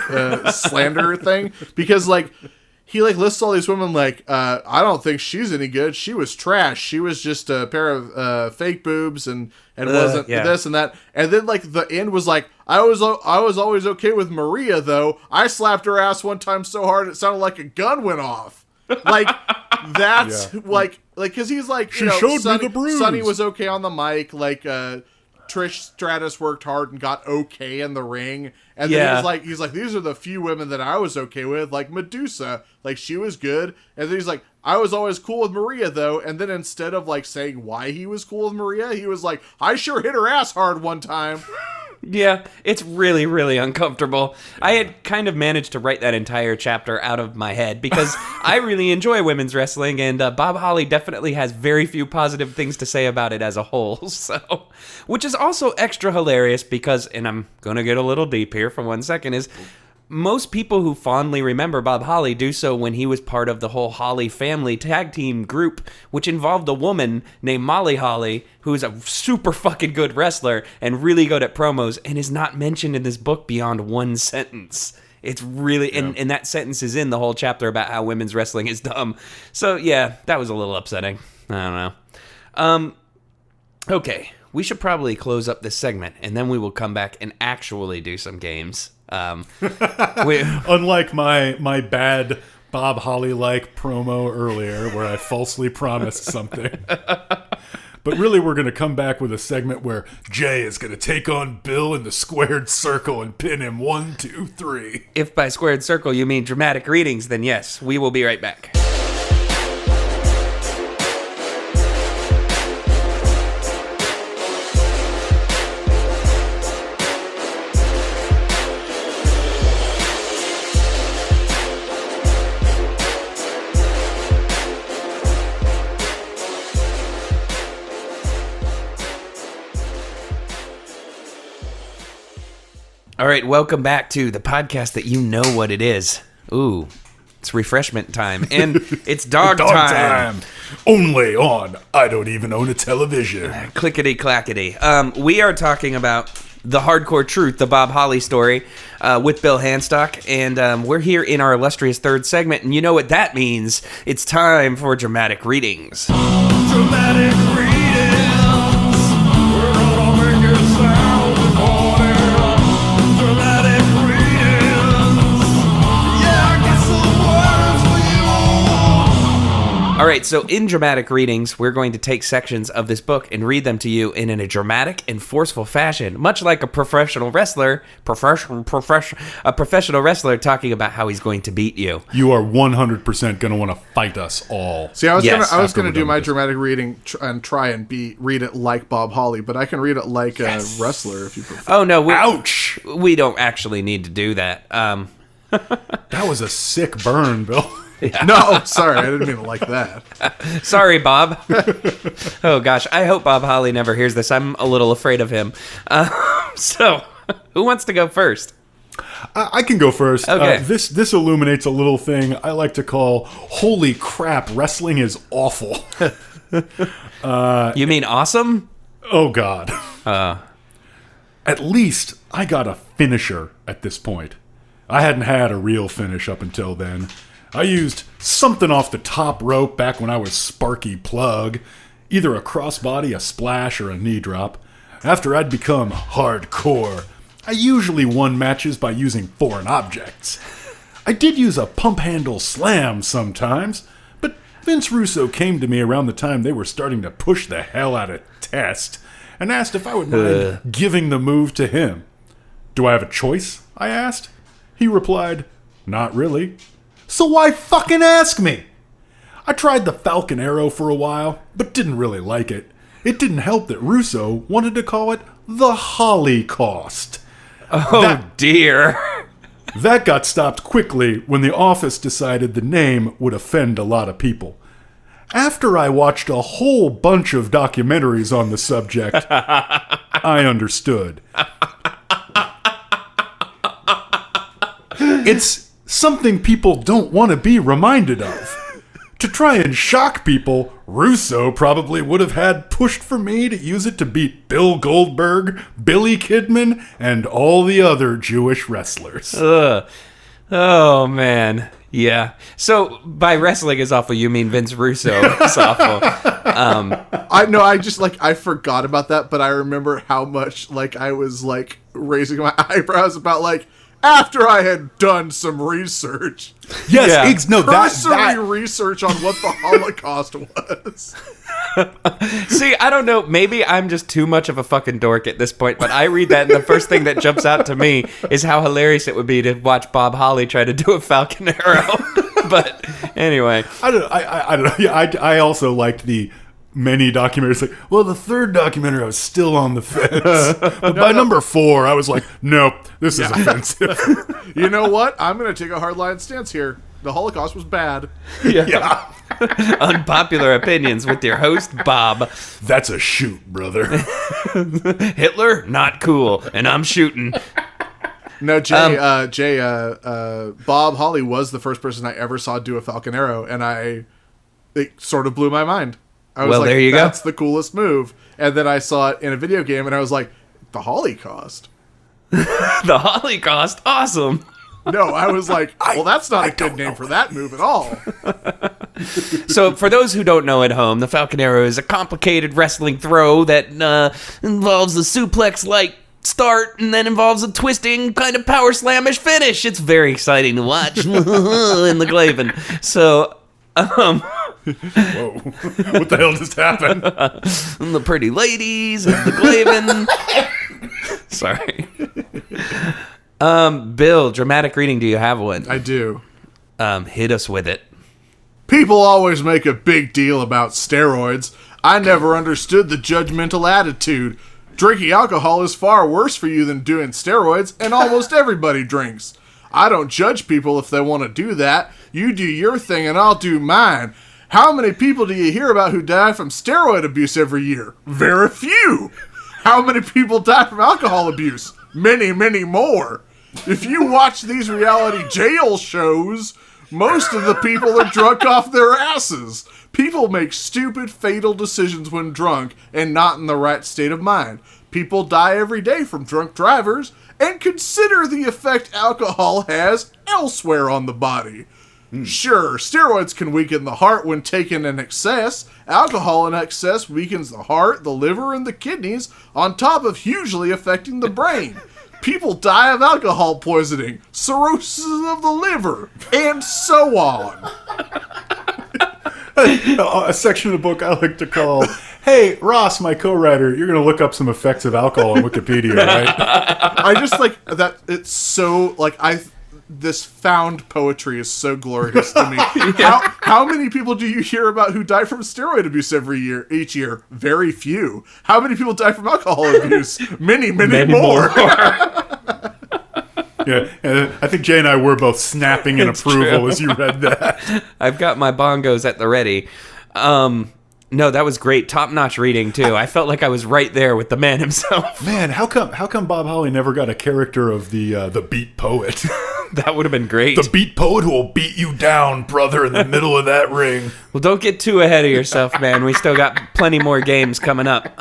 slander thing, because like he like lists all these women like, I don't think she's any good. She was trash. She was just a pair of fake boobs and wasn't this and that. And then like the end was like, I was always okay with Maria though. I slapped her ass one time so hard it sounded like a gun went off. Like that's like because he's like, she showed me the bruise. Sonny was okay on the mic. Like Trish Stratus worked hard and got okay in the ring. And then he's like, these are the few women that I was okay with, like Medusa. Like, she was good. And then he's like, I was always cool with Maria, though. And then instead of, like, saying why he was cool with Maria, he was like, I sure hit her ass hard one time. Yeah, it's really, really uncomfortable. I had kind of managed to write that entire chapter out of my head because I really enjoy women's wrestling, and Bob Holly definitely has very few positive things to say about it as a whole. So, which is also extra hilarious because, and I'm going to get a little deep here for 1 second, is most people who fondly remember Bob Holly do so when he was part of the whole Holly family tag team group, which involved a woman named Molly Holly, who is a super fucking good wrestler and really good at promos, and is not mentioned in this book beyond one sentence. It's really, and that sentence is in the whole chapter about how women's wrestling is dumb. So yeah, that was a little upsetting. I don't know. Okay, we should probably close up this segment, and then we will come back and actually do some games. Unlike my bad Bob Holly-like promo earlier where I falsely promised something. But really, we're going to come back with a segment where Jay is going to take on Bill in the squared circle and pin him 1, 2, 3. If by squared circle you mean dramatic readings, then yes, we will be right back. All right, welcome back to the podcast that you know what it is. Ooh, it's refreshment time, and it's dog time. Only on I Don't Even Own a Television. Clickety-clackety. We are talking about The Hardcore Truth, the Bob Holly story, with Bill Hanstock, and we're here in our illustrious third segment, and you know what that means. It's time for dramatic readings. Dramatic readings. We're gonna make it sound recorded. Dramatic readings. Yeah, I got some words for you. All right, so in dramatic readings, we're going to take sections of this book and read them to you in a dramatic and forceful fashion, much like a professional wrestler talking about how he's going to beat you. You are 100% going to want to fight us all. See, I was going to do my this. dramatic reading and try and read it like Bob Holly, but I can read it like a wrestler if you prefer. Oh, no. Ouch! We don't actually need to do that. That was a sick burn, Bill. No, sorry, I didn't mean it like that. Sorry, Bob. Oh, gosh. I hope Bob Holly never hears this. I'm a little afraid of him. So, who wants to go first? I can go first. Okay. This illuminates a little thing I like to call, holy crap, wrestling is awful. You mean awesome? Oh, God. At least I got a finisher at this point. I hadn't had a real finish up until then. I used something off the top rope back when I was Sparky Plug. Either a crossbody, a splash, or a knee drop. After I'd become hardcore, I usually won matches by using foreign objects. I did use a pump handle slam sometimes, but Vince Russo came to me around the time they were starting to push the hell out of Test and asked if I would mind giving the move to him. Do I have a choice? I asked. He replied, not really. So why fucking ask me? I tried the Falcon Arrow for a while, but didn't really like it. It didn't help that Russo wanted to call it the Holocaust. Oh, dear. That got stopped quickly when the office decided the name would offend a lot of people. After I watched a whole bunch of documentaries on the subject, I understood. It's something people don't want to be reminded of. To try and shock people, Russo probably would have had pushed for me to use it to beat Bill Goldberg, Billy Kidman, and all the other Jewish wrestlers. Oh, man. Yeah. So, by wrestling is awful, you mean Vince Russo is awful. I forgot about that, but I remember how much, I was, raising my eyebrows about, after I had done some research. Yes, Yeah. Cursory research on what the Holocaust was. See, I don't know. Maybe I'm just too much of a fucking dork at this point, but I read that, and the first thing that jumps out to me is how hilarious it would be to watch Bob Holly try to do a Falcon Arrow. But anyway. I don't know. Yeah, I also liked the many documentaries. Like, well, the third documentary, I was still on the fence. But by number 4, I was like, nope, this is offensive. You know what? I'm going to take a hardline stance here. The Holocaust was bad. Yeah. Unpopular opinions with your host, Bob. That's a shoot, brother. Hitler, not cool, and I'm shooting. No, Bob Holly was the first person I ever saw do a Falcon Arrow, and it sort of blew my mind. I was Well, there you go. That's the coolest move. And then I saw it in a video game, and I was like, the Holocaust. The Holocaust, awesome. No, I was like, well, that's not a good name for that move at all. So, for those who don't know at home, the Falcon Arrow is a complicated wrestling throw that involves a suplex-like start and then involves a twisting kind of power slamish finish. It's very exciting to watch in the Glaven. So, Whoa. What the hell just happened? the pretty ladies and the Glaven. Sorry. Bill, dramatic reading, do you have one? I do. Hit us with it. People always make a big deal about steroids. I never understood the judgmental attitude. Drinking alcohol is far worse for you than doing steroids, and almost everybody drinks. I don't judge people if they want to do that. You do your thing and I'll do mine. How many people do you hear about who die from steroid abuse every year? Very few. How many people die from alcohol abuse? Many, many more. If you watch these reality jail shows, most of the people are drunk off their asses. People make stupid, fatal decisions when drunk and not in the right state of mind. People die every day from drunk drivers, and consider the effect alcohol has elsewhere on the body. Sure, steroids can weaken the heart when taken in excess. Alcohol in excess weakens the heart, the liver, and the kidneys, on top of hugely affecting the brain. People die of alcohol poisoning, cirrhosis of the liver, and so on. A section of the book I like to call, hey, Ross, my co-writer, you're going to look up some effects of alcohol on Wikipedia, right? I just like that. It's so, like, this found poetry is so glorious to me. How many people do you hear about who die from steroid abuse each year? Very few. How many people die from alcohol abuse? Many, many more. Yeah, and I think Jay and I were both snapping in approval as you read that. I've got my bongos at the ready. No, that was great. Top-notch reading, too. I felt like I was right there with the man himself. Man, how come Bob Holly never got a character of the beat poet? That would have been great. The beat poet who will beat you down, brother, in the middle of that ring. Well, don't get too ahead of yourself, man. We still got plenty more games coming up.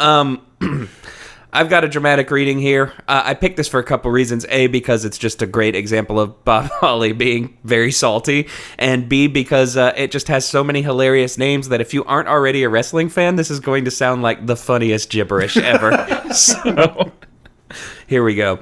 I've got a dramatic reading here. I picked this for a couple reasons. A, because it's just a great example of Bob Holly being very salty. And B, because it just has so many hilarious names that if you aren't already a wrestling fan, this is going to sound like the funniest gibberish ever. So, here we go.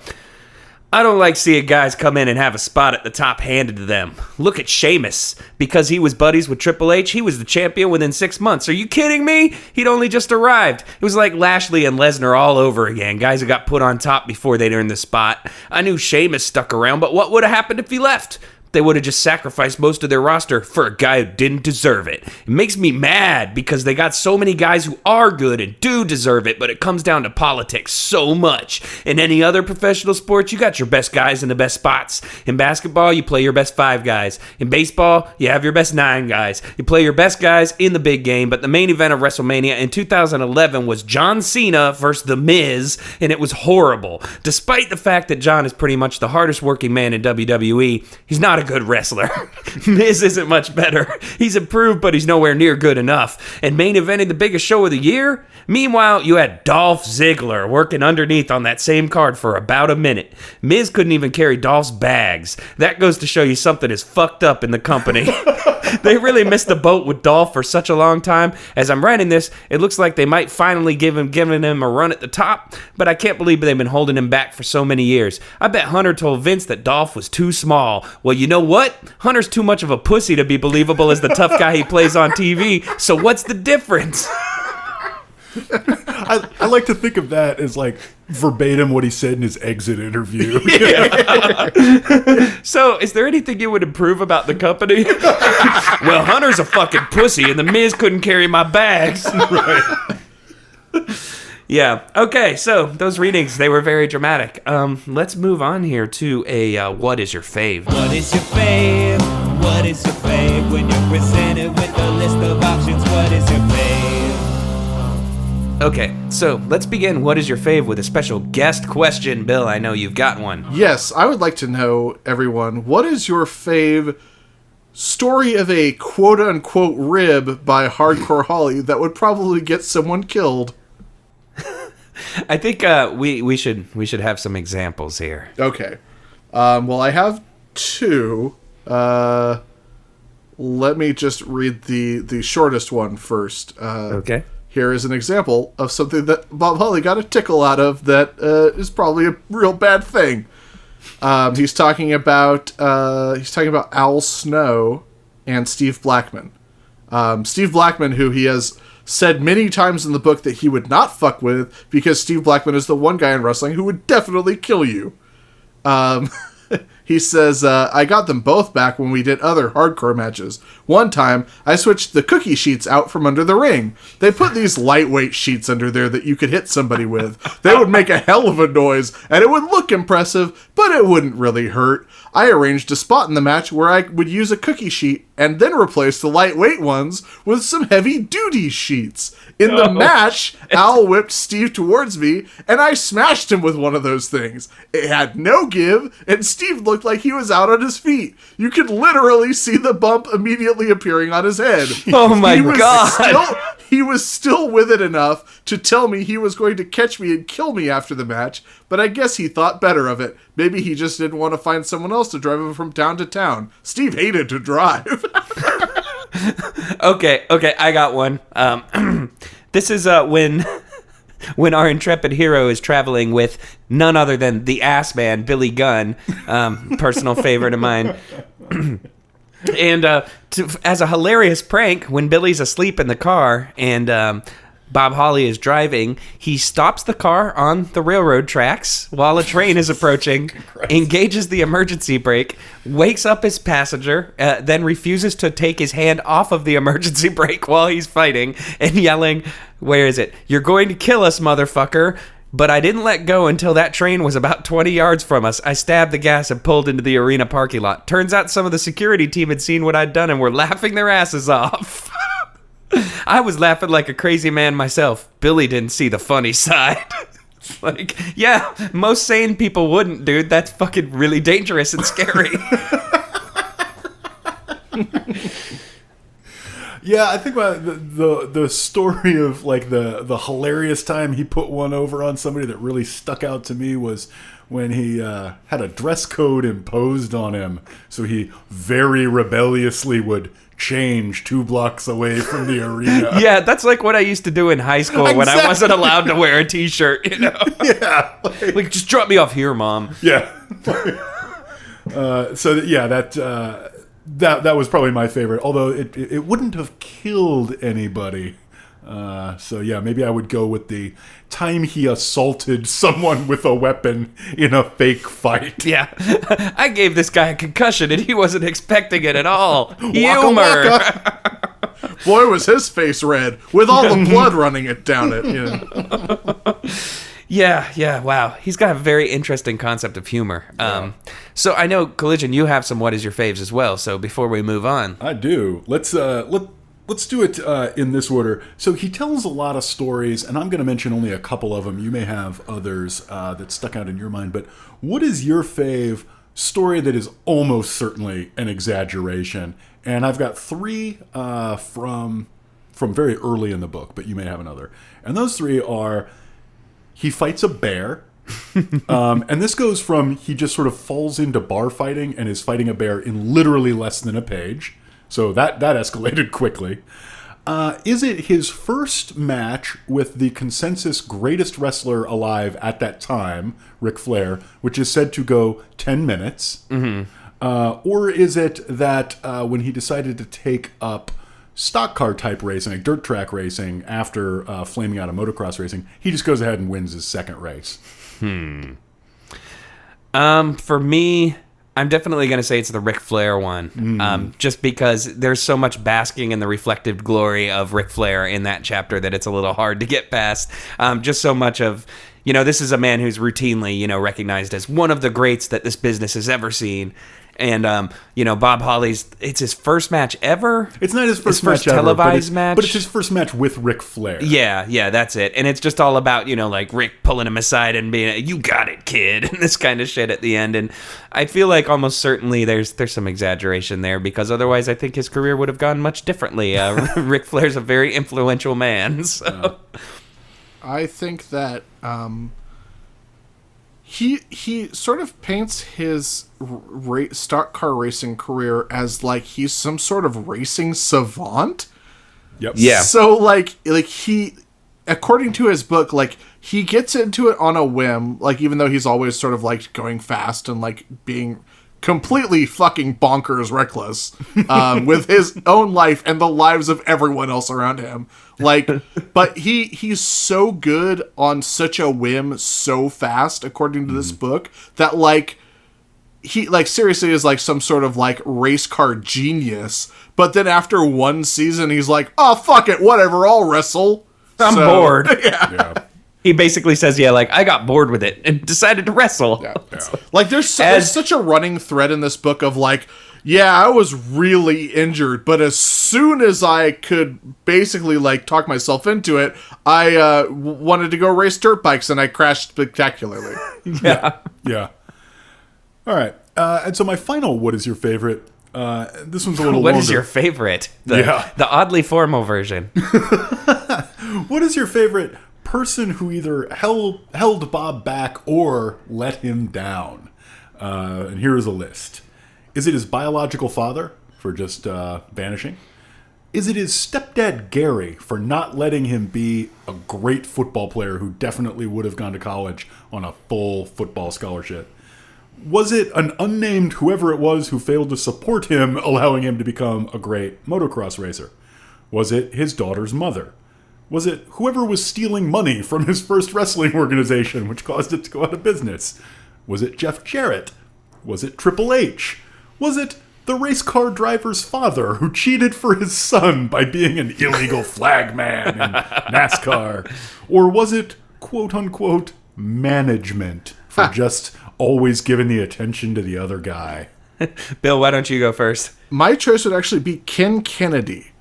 I don't like seeing guys come in and have a spot at the top handed to them. Look at Sheamus. Because he was buddies with Triple H, he was the champion within 6 months. Are you kidding me? He'd only just arrived. It was like Lashley and Lesnar all over again. Guys who got put on top before they'd earned the spot. I knew Sheamus stuck around, but what would have happened if he left? They would have just sacrificed most of their roster for a guy who didn't deserve it. It makes me mad because they got so many guys who are good and do deserve it, but it comes down to politics so much. In any other professional sport, you got your best guys in the best spots. In basketball, you play your best 5 guys. In baseball, you have your best 9 guys. You play your best guys in the big game, but the main event of WrestleMania in 2011 was John Cena versus The Miz, and it was horrible. Despite the fact that John is pretty much the hardest working man in WWE, he's not a good wrestler. Miz isn't much better. He's improved, but he's nowhere near good enough. And main eventing the biggest show of the year? Meanwhile, you had Dolph Ziggler working underneath on that same card for about a minute. Miz couldn't even carry Dolph's bags. That goes to show you something is fucked up in the company. They really missed the boat with Dolph for such a long time. As I'm writing this, it looks like they might finally giving him a run at the top, but I can't believe they've been holding him back for so many years. I bet Hunter told Vince that Dolph was too small. Well, you know what? Hunter's too much of a pussy to be believable as the tough guy he plays on TV, so what's the difference? I like to think of that as like verbatim what he said in his exit interview. So, is there anything you would improve about the company? Well, Hunter's a fucking pussy, and the Miz couldn't carry my bags. Right. Yeah. Okay. So those readings, they were very dramatic. Let's move on here to a what is your fave? What is your fave? What is your fave? When you're presented with a list of options, what is your fave? Okay. So let's begin. What is your fave with a special guest question, Bill? I know you've got one. Yes, I would like to know, everyone, what is your fave story of a quote-unquote rib by Hardcore Holly that would probably get someone killed? I think we should have some examples here. Okay. Well, I have two. Let me just read the shortest one first. Okay. Here is an example of something that Bob Holly got a tickle out of that is probably a real bad thing. He's talking about Al Snow and Steve Blackman. Steve Blackman, who he has said many times in the book that he would not fuck with because Steve Blackman is the one guy in wrestling who would definitely kill you. He says, I got them both back when we did other hardcore matches. One time, I switched the cookie sheets out from under the ring. They put these lightweight sheets under there that you could hit somebody with. They would make a hell of a noise, and it would look impressive, but it wouldn't really hurt. I arranged a spot in the match where I would use a cookie sheet and then replace the lightweight ones with some heavy-duty sheets. In the match, Al whipped Steve towards me, and I smashed him with one of those things. It had no give, and Steve looked like he was out on his feet. You could literally see the bump immediately appearing on his head. Oh my God. He was still with it enough to tell me he was going to catch me and kill me after the match, but I guess he thought better of it. Maybe he just didn't want to find someone else to drive him from town to town. Steve hated to drive. Okay, I got one. This is when our intrepid hero is traveling with none other than the ass man, Billy Gunn, personal favorite of mine. And as a hilarious prank, when Billy's asleep in the car and Bob Holly is driving, he stops the car on the railroad tracks while a train is approaching, engages the emergency brake, wakes up his passenger, then refuses to take his hand off of the emergency brake while he's fighting and yelling, where is it? You're going to kill us, motherfucker. But I didn't let go until that train was about 20 yards from us. I stabbed the gas and pulled into the arena parking lot. Turns out some of the security team had seen what I'd done and were laughing their asses off. I was laughing like a crazy man myself. Billy didn't see the funny side. Like, yeah, most sane people wouldn't, dude. That's fucking really dangerous and scary. Yeah, I think about the story of like the hilarious time he put one over on somebody that really stuck out to me was when he had a dress code imposed on him, so he very rebelliously would change 2 blocks away from the arena. Yeah, that's like what I used to do in high school when I wasn't allowed to wear a t-shirt, you know? Yeah. Like, just drop me off here, Mom. Yeah. That was probably my favorite, although it wouldn't have killed anybody. So yeah, maybe I would go with the time he assaulted someone with a weapon in a fake fight. Yeah. I gave this guy a concussion and he wasn't expecting it at all. Waka Humor. waka. Boy, was his face red with all the blood running it down it. You know. Yeah, wow. He's got a very interesting concept of humor. So I know, Collision, you have some What Is Your Faves as well, so before we move on. I do. Let's do it in this order. So he tells a lot of stories, and I'm going to mention only a couple of them. You may have others that stuck out in your mind, but what is your fave story that is almost certainly an exaggeration? And I've got 3 from very early in the book, but you may have another. And those 3 are... He fights a bear, and this goes from he just sort of falls into bar fighting and is fighting a bear in literally less than a page. So that escalated quickly. Is it his first match with the consensus greatest wrestler alive at that time, Ric Flair, which is said to go 10 minutes? Mm-hmm. Or is it that when he decided to take up stock car type racing, like dirt track racing, after flaming out of motocross racing, he just goes ahead and wins his second race. For me, I'm definitely going to say it's the Ric Flair one. Just because there's so much basking in the reflective glory of Ric Flair in that chapter that it's a little hard to get past. Just so much of, this is a man who's routinely, recognized as one of the greats that this business has ever seen. And, Bob Holly's, it's his first match ever. It's not his first match televised ever, match. But it's his first match with Ric Flair. Yeah, that's it. And it's just all about, like Rick pulling him aside and being, you got it, kid, and this kind of shit at the end. And I feel like almost certainly there's some exaggeration there, because otherwise I think his career would have gone much differently. Ric Flair's a very influential man. So. I think that he sort of paints his stock car racing career as like he's some sort of racing savant. Yep. Yeah. So like he, according to his book, like he gets into it on a whim, like even though he's always sort of like going fast and like being completely fucking bonkers reckless with his own life and the lives of everyone else around him. Like, but he's so good on such a whim so fast, according to this book, that like he like seriously is like some sort of like race car genius. But then after one season, he's like, oh, fuck it, whatever, I'll wrestle. I'm bored. Yeah. He basically says, I got bored with it and decided to wrestle. Yeah. Like there's such a running thread in this book of like, yeah, I was really injured, but as soon as I could basically like talk myself into it, I wanted to go race dirt bikes and I crashed spectacularly. Yeah. All right. And so my final, what is your favorite? This one's a little What longer. is your favorite? The oddly formal version. What is your favorite person who either held Bob back or let him down? And here is a list. Is it his biological father for just vanishing? Is it his stepdad Gary for not letting him be a great football player who definitely would have gone to college on a full football scholarship? Was it an unnamed whoever it was who failed to support him, allowing him to become a great motocross racer? Was it his daughter's mother? Was it whoever was stealing money from his first wrestling organization, which caused it to go out of business? Was it Jeff Jarrett? Was it Triple H? Was it the race car driver's father who cheated for his son by being an illegal flag man in NASCAR? Or was it, quote-unquote, management for just always giving the attention to the other guy? Bill, why don't you go first? My choice would actually be Ken Kennedy.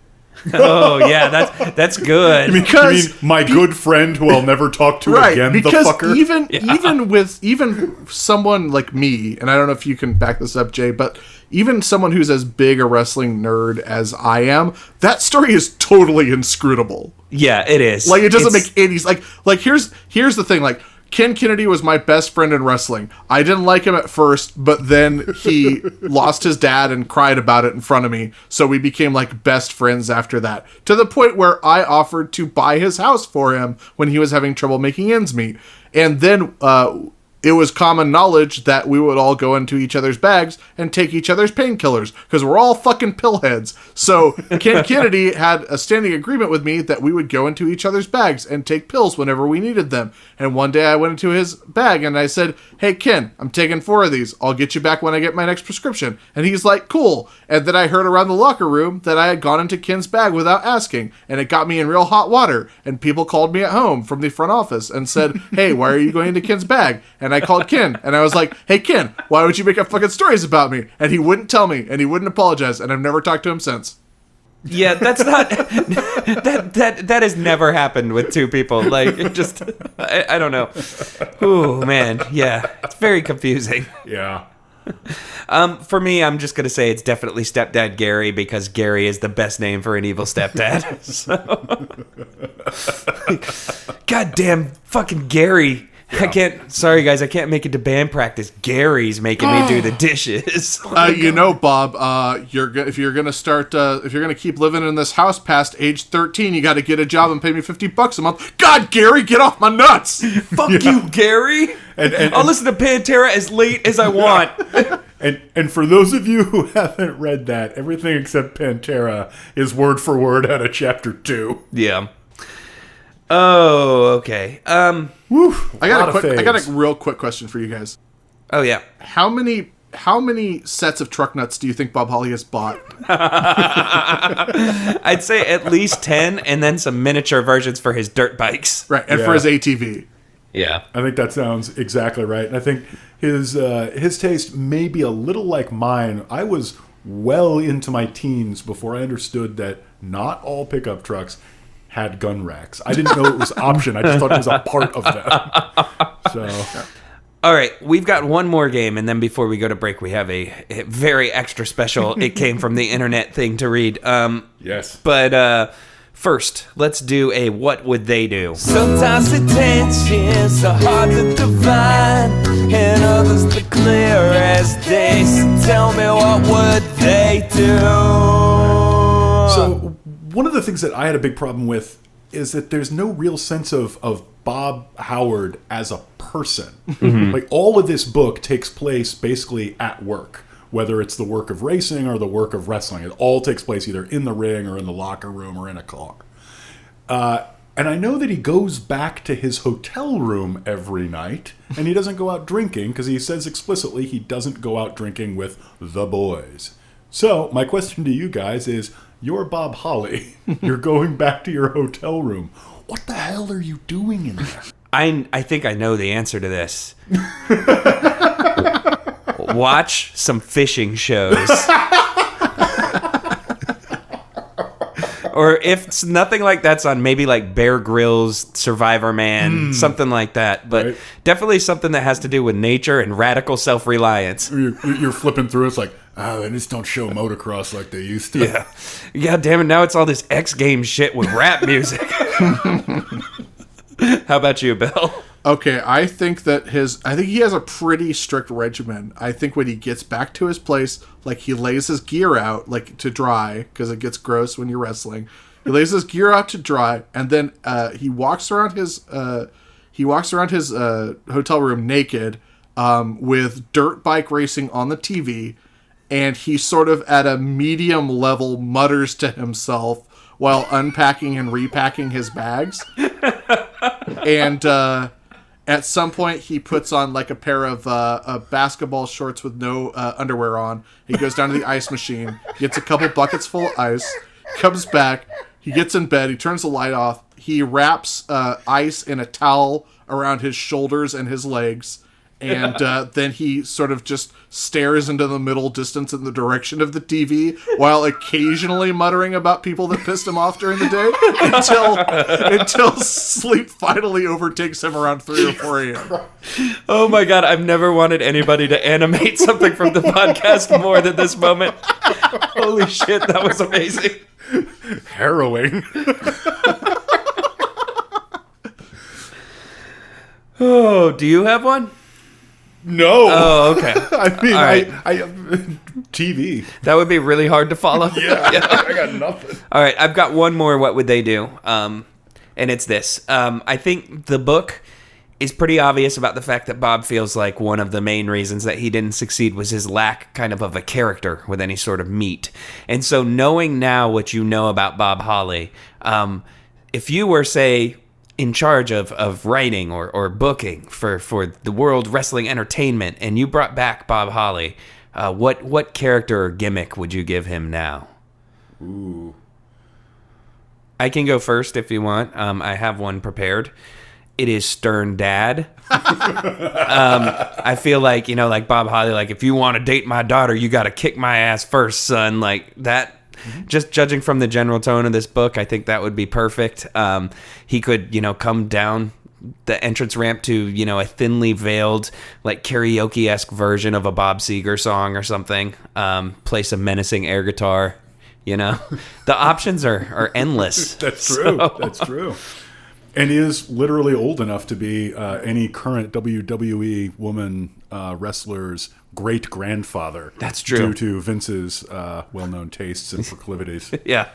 Oh, yeah, that's good. Because you mean my good friend who I'll never talk to again, because the fucker? even someone like me, and I don't know if you can back this up, Jay, but even someone who's as big a wrestling nerd as I am, that story is totally inscrutable. Yeah, it is. Like it doesn't make any like here's the thing, like Ken Kennedy was my best friend in wrestling. I didn't like him at first, but then he lost his dad and cried about it in front of me. So we became like best friends after that. To the point where I offered to buy his house for him when he was having trouble making ends meet. And then it was common knowledge that we would all go into each other's bags and take each other's painkillers because we're all fucking pillheads. So Ken Kennedy had a standing agreement with me that we would go into each other's bags and take pills whenever we needed them. And one day I went into his bag and I said, hey, Ken, I'm taking 4 of these. I'll get you back when I get my next prescription. And he's like, cool. And then I heard around the locker room that I had gone into Ken's bag without asking. And it got me in real hot water. And people called me at home from the front office and said, hey, why are you going into Ken's bag? And I called Ken and I was like, hey, Ken, why would you make up fucking stories about me? And he wouldn't tell me and he wouldn't apologize. And I've never talked to him since. Yeah, that's not that has never happened with two people. Like, it just I don't know. Ooh, man, yeah, it's very confusing. Yeah. For me, I'm just gonna say it's definitely Stepdad Gary because Gary is the best name for an evil stepdad. So. Goddamn fucking Gary. Yeah. Sorry guys, I can't make it to band practice. Gary's making me do the dishes. Bob, if you're gonna keep living in this house past age 13, you got to get a job and pay me $50 a month. God, Gary, get off my nuts! Fuck you, Gary. And I'll listen to Pantera as late as I want. And for those of you who haven't read that, everything except Pantera is word for word out of chapter 2. Yeah. Oh, okay. Woo, I got a real quick question for you guys. Oh, yeah. How many sets of truck nuts do you think Bob Holly has bought? I'd say at least 10, and then some miniature versions for his dirt bikes. Right, and Yeah. for his ATV. Yeah. I think that sounds exactly right. And I think his taste may be a little like mine. I was well into my teens before I understood that not all pickup trucks had gun racks. I didn't know it was an option. I just thought it was a part of them. So, All right, we've got one more game, and then before we go to break, we have a very extra special It Came From the Internet thing to read. yes. But first, let's do a What Would They Do? Sometimes the tensions are hard to divine, and others the clear as day. So tell me, what would they do? So one of the things that I had a big problem with is that there's no real sense of Bob Howard as a person. Like, all of this book takes place basically at work, whether it's the work of racing or the work of wrestling. It all takes place either in the ring or in the locker room or in a car. And I know that he goes back to his hotel room every night, and he doesn't go out drinking, because he says explicitly he doesn't go out drinking with the boys. So my question to you guys is, you're Bob Holly. You're going back to your hotel room. What the hell are you doing in there? I think I know the answer to this. Watch some fishing shows. Or if it's nothing like that's on, maybe like Bear Grylls, Survivor Man, something like that. But Right. definitely something that has to do with nature and radical self-reliance. You're flipping through. It's like, they just don't show motocross like they used to. Yeah. Yeah, damn it. Now it's all this X Games shit with rap music. How about you, Bill? Okay, I think he has a pretty strict regimen. I think when he gets back to his place, like, he lays his gear out, like, to dry, because it gets gross when you're wrestling. He lays his gear out to dry, and then he walks around his hotel room naked, with dirt bike racing on the TV, and he sort of at a medium level mutters to himself while unpacking and repacking his bags. And at some point, he puts on like a pair of basketball shorts with no underwear on. He goes down to the ice machine, gets a couple buckets full of ice, comes back, he gets in bed, he turns the light off, he wraps ice in a towel around his shoulders and his legs, and then he sort of just stares into the middle distance in the direction of the TV while occasionally muttering about people that pissed him off during the day until sleep finally overtakes him around 3 or 4 a.m. Oh my god, I've never wanted anybody to animate something from the podcast more than this moment. Holy shit, that was amazing. Harrowing. Oh, do you have one? No. Oh, okay. I mean, All right. I TV. That would be really hard to follow. Yeah, I got nothing. All right, I've got one more. What would they do? And it's this. I think the book is pretty obvious about the fact that Bob feels like one of the main reasons that he didn't succeed was his lack kind of a character with any sort of meat. And so knowing now what you know about Bob Holly, if you were, say, in charge of writing or booking for the World Wrestling Entertainment, and you brought back Bob Holly, what character or gimmick would you give him now? Ooh. I can go first if you want. I have one prepared. It is Stern Dad. I feel like, like Bob Holly, like, if you want to date my daughter, you got to kick my ass first, son. Like that. Just judging from the general tone of this book, I think that would be perfect. He could, come down the entrance ramp to, a thinly veiled, like, karaoke-esque version of a Bob Seger song or something. Play some menacing air guitar, The options are endless. That's true. So. That's true. And he is literally old enough to be any current WWE woman wrestler's great-grandfather. That's true. Due to Vince's well-known tastes and proclivities. Yeah.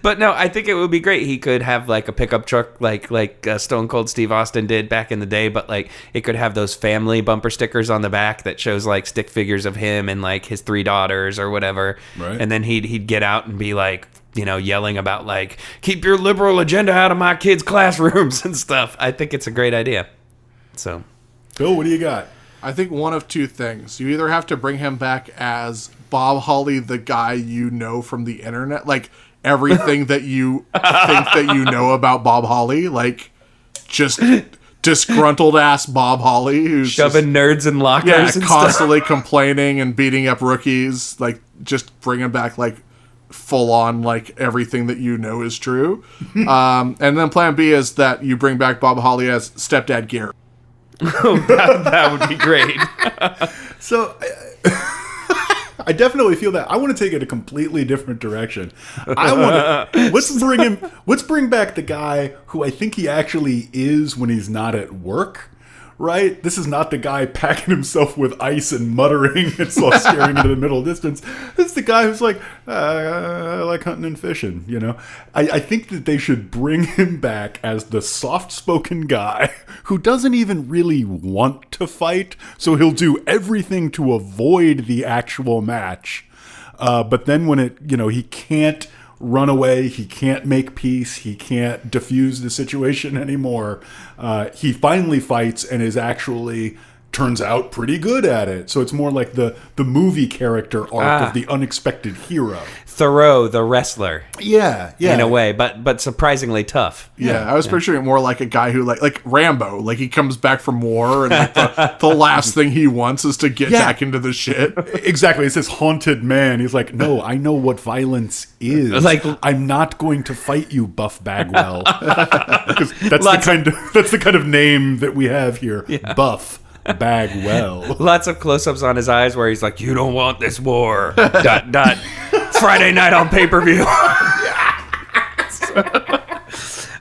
But no, I think it would be great. He could have like a pickup truck like Stone Cold Steve Austin did back in the day, but like it could have those family bumper stickers on the back that shows like stick figures of him and like his 3 daughters or whatever. Right. And then he'd get out and be like, you know, yelling about like, keep your liberal agenda out of my kids' classrooms and stuff. I think it's a great idea. So, Bill, what do you got? I think one of two things. You either have to bring him back as Bob Holly, the guy you know from the internet, like everything that you think that you know about Bob Holly, like just disgruntled ass Bob Holly who's shoving nerds in lockers and constantly complaining and beating up rookies, like just bringing back like full on like everything that you know is true. And then plan B is that you bring back Bob Holly as stepdad Gary. that would be great. So I definitely feel that. I want to take it a completely different direction. Let's bring back the guy who I think he actually is when he's not at work. Right? This is not the guy packing himself with ice and muttering and so staring into the middle distance. This is the guy who's like, I like hunting and fishing, you know? I think that they should bring him back as the soft-spoken guy who doesn't even really want to fight, so he'll do everything to avoid the actual match. But then when he can't run away, he can't make peace, he can't diffuse the situation anymore. He finally fights and is actually turns out pretty good at it. So it's more like the movie character arc of the unexpected hero. Thoreau, the wrestler. Yeah. In a way, but surprisingly tough. Yeah, I was picturing it more like a guy who like Rambo, like he comes back from war and like the last thing he wants is to get back into the shit. Exactly. It's this haunted man. He's like, no, I know what violence is. Like, I'm not going to fight you, Buff Bagwell. Because that's the kind of name that we have here. Yeah. Buff Bagwell. Lots of close-ups on his eyes where he's like, you don't want this war. ... Friday night on pay-per-view.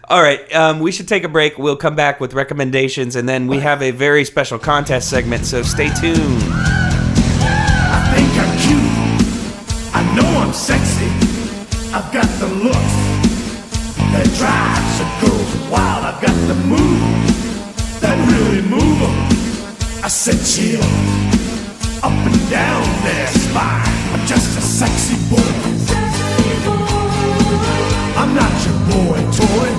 All right, we should take a break. We'll come back with recommendations, and then we have a very special contest segment, so stay tuned. I think I'm cute. I know I'm sexy. I've got the looks that drives a girl wild. I've got the moves that really move 'em. I said chill, up and down their spine. I'm just a sexy boy. I'm not your boy toy.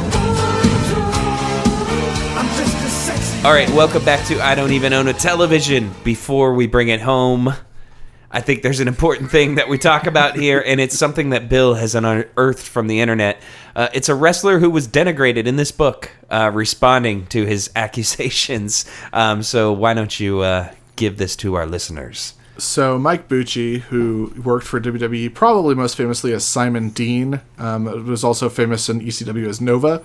I'm just a sexy boy. All right, welcome back to I Don't Even Own a Television. Before we bring it home, I think there's an important thing that we talk about here, and it's something that Bill has unearthed from the internet. It's a wrestler who was denigrated in this book, responding to his accusations. So why don't you give this to our listeners? So Mike Bucci, who worked for WWE, probably most famously as Simon Dean, was also famous in ECW as Nova.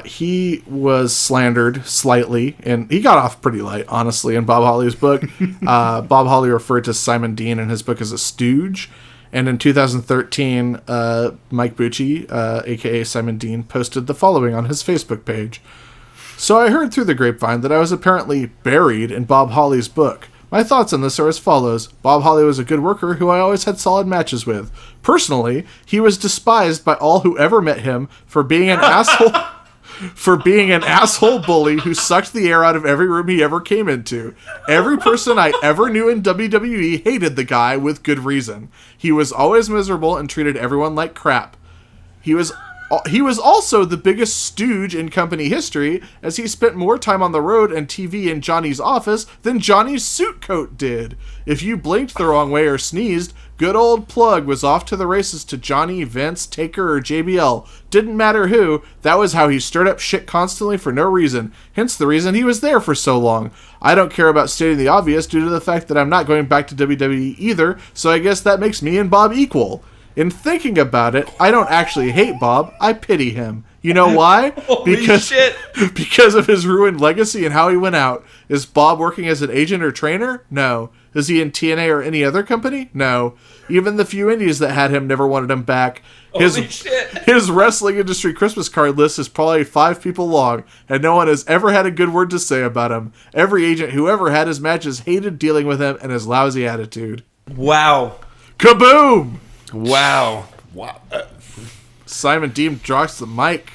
He was slandered slightly, and he got off pretty light, honestly, in Bob Holly's book. Bob Holly referred to Simon Dean in his book as a stooge. And in 2013, Mike Bucci, a.k.a. Simon Dean, posted the following on his Facebook page. So I heard through the grapevine that I was apparently buried in Bob Holly's book. My thoughts on this are as follows. Bob Holly was a good worker who I always had solid matches with. Personally, he was despised by all who ever met him for being an asshole... for being an asshole bully who sucked the air out of every room he ever came into. Every person I ever knew in WWE hated the guy with good reason. He was always miserable and treated everyone like crap. He was also the biggest stooge in company history, as he spent more time on the road and TV in Johnny's office than Johnny's suit coat did. If you blinked the wrong way or sneezed, good old Plug was off to the races to Johnny, Vince, Taker, or JBL. Didn't matter who, that was how he stirred up shit constantly for no reason. Hence the reason he was there for so long. I don't care about stating the obvious due to the fact that I'm not going back to WWE either, so I guess that makes me and Bob equal. In thinking about it, I don't actually hate Bob, I pity him. You know why? Because of his ruined legacy and how he went out. Is Bob working as an agent or trainer? No. Is he in TNA or any other company? No. Even the few indies that had him never wanted him back. His wrestling industry Christmas card list is probably 5 people long, and no one has ever had a good word to say about him. Every agent who ever had his matches hated dealing with him and his lousy attitude. Wow. Kaboom! Wow. Simon Deem drops the mic.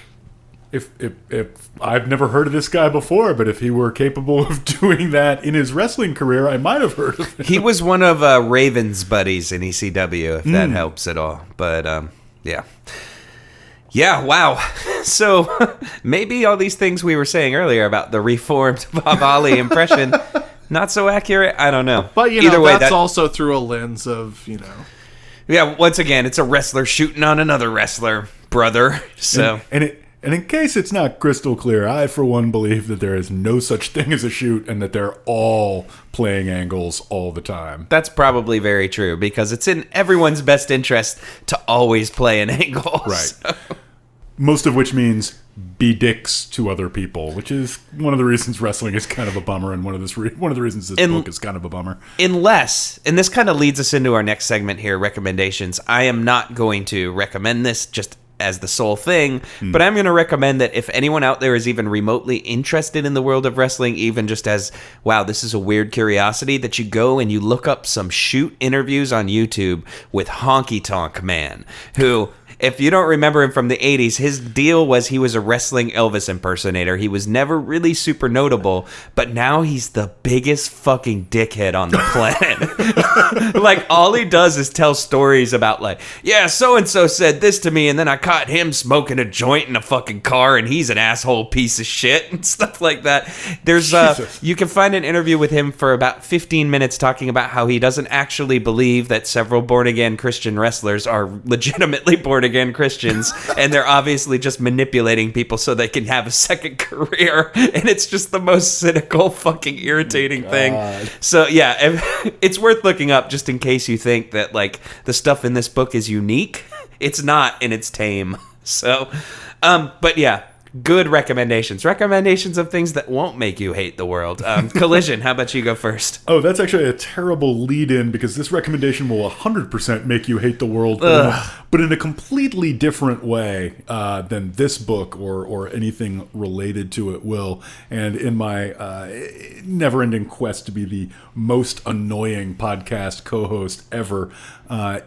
If I've never heard of this guy before, but if he were capable of doing that in his wrestling career, I might have heard of him. He was one of Raven's buddies in ECW, if that helps at all. But, yeah. Yeah, wow. So maybe all these things we were saying earlier about the reformed Bob Holly impression, not so accurate? I don't know. But, either way, that's also through a lens of, Yeah, once again, it's a wrestler shooting on another wrestler, brother. So And in case it's not crystal clear, I, for one, believe that there is no such thing as a shoot and that they're all playing angles all the time. that's probably very true because it's in everyone's best interest to always play an angle. Right. So. Most of which means be dicks to other people, which is one of the reasons wrestling is kind of a bummer, and one of the reasons this book is kind of a bummer. Unless, and this kind of leads us into our next segment here, recommendations. I am not going to recommend this just as the sole thing, but I'm going to recommend that if anyone out there is even remotely interested in the world of wrestling, even just as, wow, this is a weird curiosity, that you go and you look up some shoot interviews on YouTube with Honky Tonk Man, who... If you don't remember him from the 80s, his deal was he was a wrestling Elvis impersonator. He was never really super notable, but now he's the biggest fucking dickhead on the planet. Like, all he does is tell stories about, like, yeah, so-and-so said this to me, and then I caught him smoking a joint in a fucking car, and he's an asshole piece of shit, and stuff like that. There's, you can find an interview with him for about 15 minutes talking about how he doesn't actually believe that several born-again Christian wrestlers are legitimately born-again Christians, and they're obviously just manipulating people so they can have a second career, and it's just the most cynical, fucking irritating thing. So yeah, it's worth looking up just in case you think that like the stuff in this book is unique. It's not, and it's tame. So, but yeah. Good recommendations of things that won't make you hate the world. Collision, how about you go first? Oh, that's actually a terrible lead-in because this recommendation will 100% make you hate the world, but in a completely different way than this book or anything related to it will. And in my never-ending quest to be the most annoying podcast co-host ever,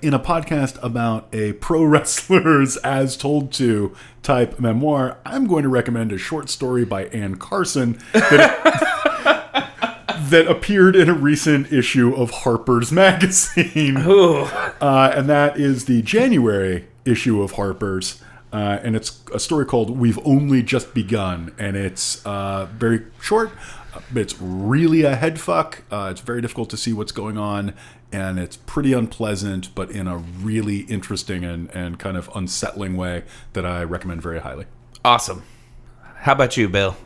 in a podcast about a pro wrestler's as told to type memoir, I'm going to recommend a short story by Ann Carson that appeared in a recent issue of Harper's Magazine. And that is the January issue of Harper's. And it's a story called We've Only Just Begun. And it's very short. It's really a head fuck. It's very difficult to see what's going on. And it's pretty unpleasant, but in a really interesting and kind of unsettling way that I recommend very highly. Awesome. How about you, Bill?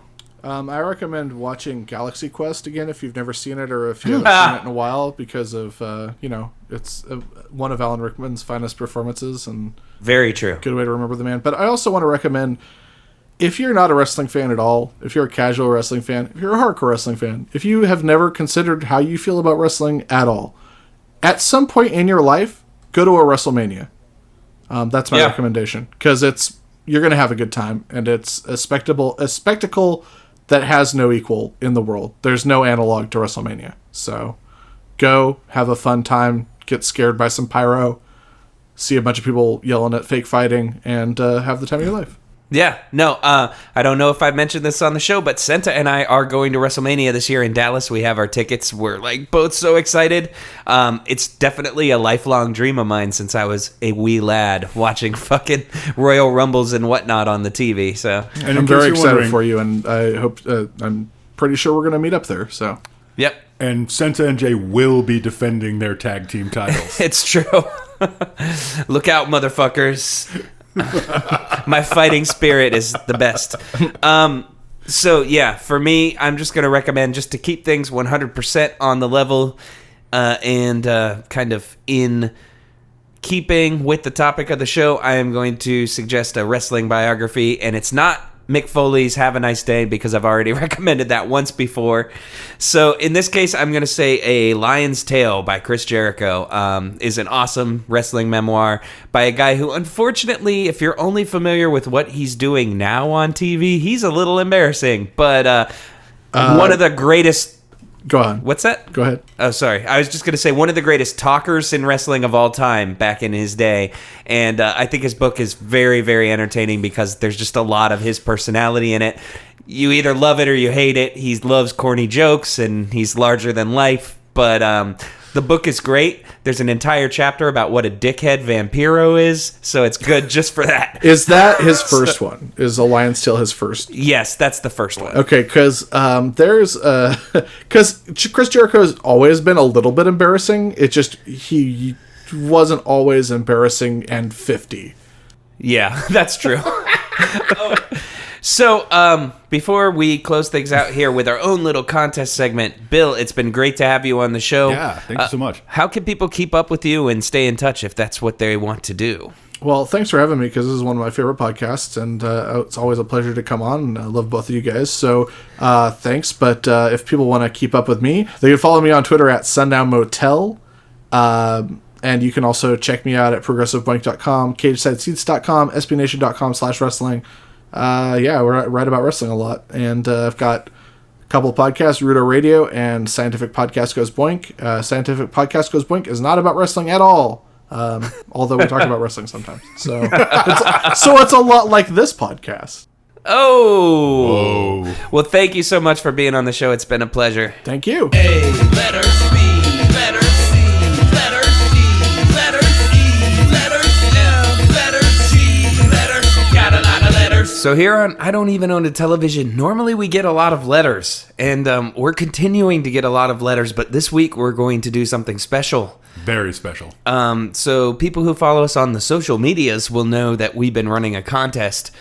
I recommend watching Galaxy Quest again if you've never seen it or if you haven't seen it in a while because of, it's one of Alan Rickman's finest performances. And very true. Good way to remember the man. But I also want to recommend, if you're not a wrestling fan at all, if you're a casual wrestling fan, if you're a hardcore wrestling fan, if you have never considered how you feel about wrestling at all, at some point in your life, go to a WrestleMania. That's my recommendation because you're going to have a good time, and it's a spectacle that has no equal in the world. There's no analog to WrestleMania. So go, have a fun time, get scared by some pyro, see a bunch of people yelling at fake fighting, and have the time of your life. Yeah, no, I don't know if I mentioned this on the show, but Senta and I are going to WrestleMania this year in Dallas. We have our tickets. We're like both so excited. It's definitely a lifelong dream of mine since I was a wee lad watching fucking Royal Rumbles and whatnot on the TV. So, and I'm very excited for you, and I hope I'm pretty sure we're going to meet up there. So, yep. And Senta and Jay will be defending their tag team titles. It's true. Look out, motherfuckers. My fighting spirit is the best. So yeah, for me, I'm just going to recommend just to keep things 100% on the level and kind of in keeping with the topic of the show, I am going to suggest a wrestling biography, and it's not Mick Foley's Have a Nice Day because I've already recommended that once before. So in this case, I'm going to say A Lion's Tale by Chris Jericho is an awesome wrestling memoir by a guy who, unfortunately, if you're only familiar with what he's doing now on TV, he's a little embarrassing. But one of the greatest Go on. What's that? Go ahead. Oh, sorry. I was just going to say one of the greatest talkers in wrestling of all time back in his day. And I think his book is very, very entertaining because there's just a lot of his personality in it. You either love it or you hate it. He loves corny jokes and he's larger than life. But the book is great. There's an entire chapter about what a dickhead Vampiro is. So it's good just for that. Is that his first one? Is A Lion's Tail his first? Yes, that's the first one. Okay, because because Chris Jericho has always been a little bit embarrassing. It just he wasn't always embarrassing and 50. Yeah, that's true. So, before we close things out here with our own little contest segment, Bill, it's been great to have you on the show. Yeah, thank you so much. How can people keep up with you and stay in touch if that's what they want to do? Well, thanks for having me, because this is one of my favorite podcasts, and it's always a pleasure to come on, and I love both of you guys, so thanks. But if people want to keep up with me, they can follow me on Twitter at Sundown Motel, and you can also check me out at progressiveboink.com, cagesideseats.com, spnation.com/wrestling. Yeah, we write about wrestling a lot, and I've got a couple of podcasts, Rudo Radio and Scientific Podcast Goes Boink. Scientific Podcast Goes Boink is not about wrestling at all, although we talk about wrestling sometimes. So it's a lot like this podcast. Oh! Whoa. Well, thank you so much for being on the show. It's been a pleasure. Thank you. A, letter B, letter C, letter D, letter E, letter M, letter G, letter, got a lot of letters. So here on I Don't Even Own a Television, normally we get a lot of letters, and we're continuing to get a lot of letters, but this week we're going to do something special. Very special. So people who follow us on the social medias will know that we've been running a contest,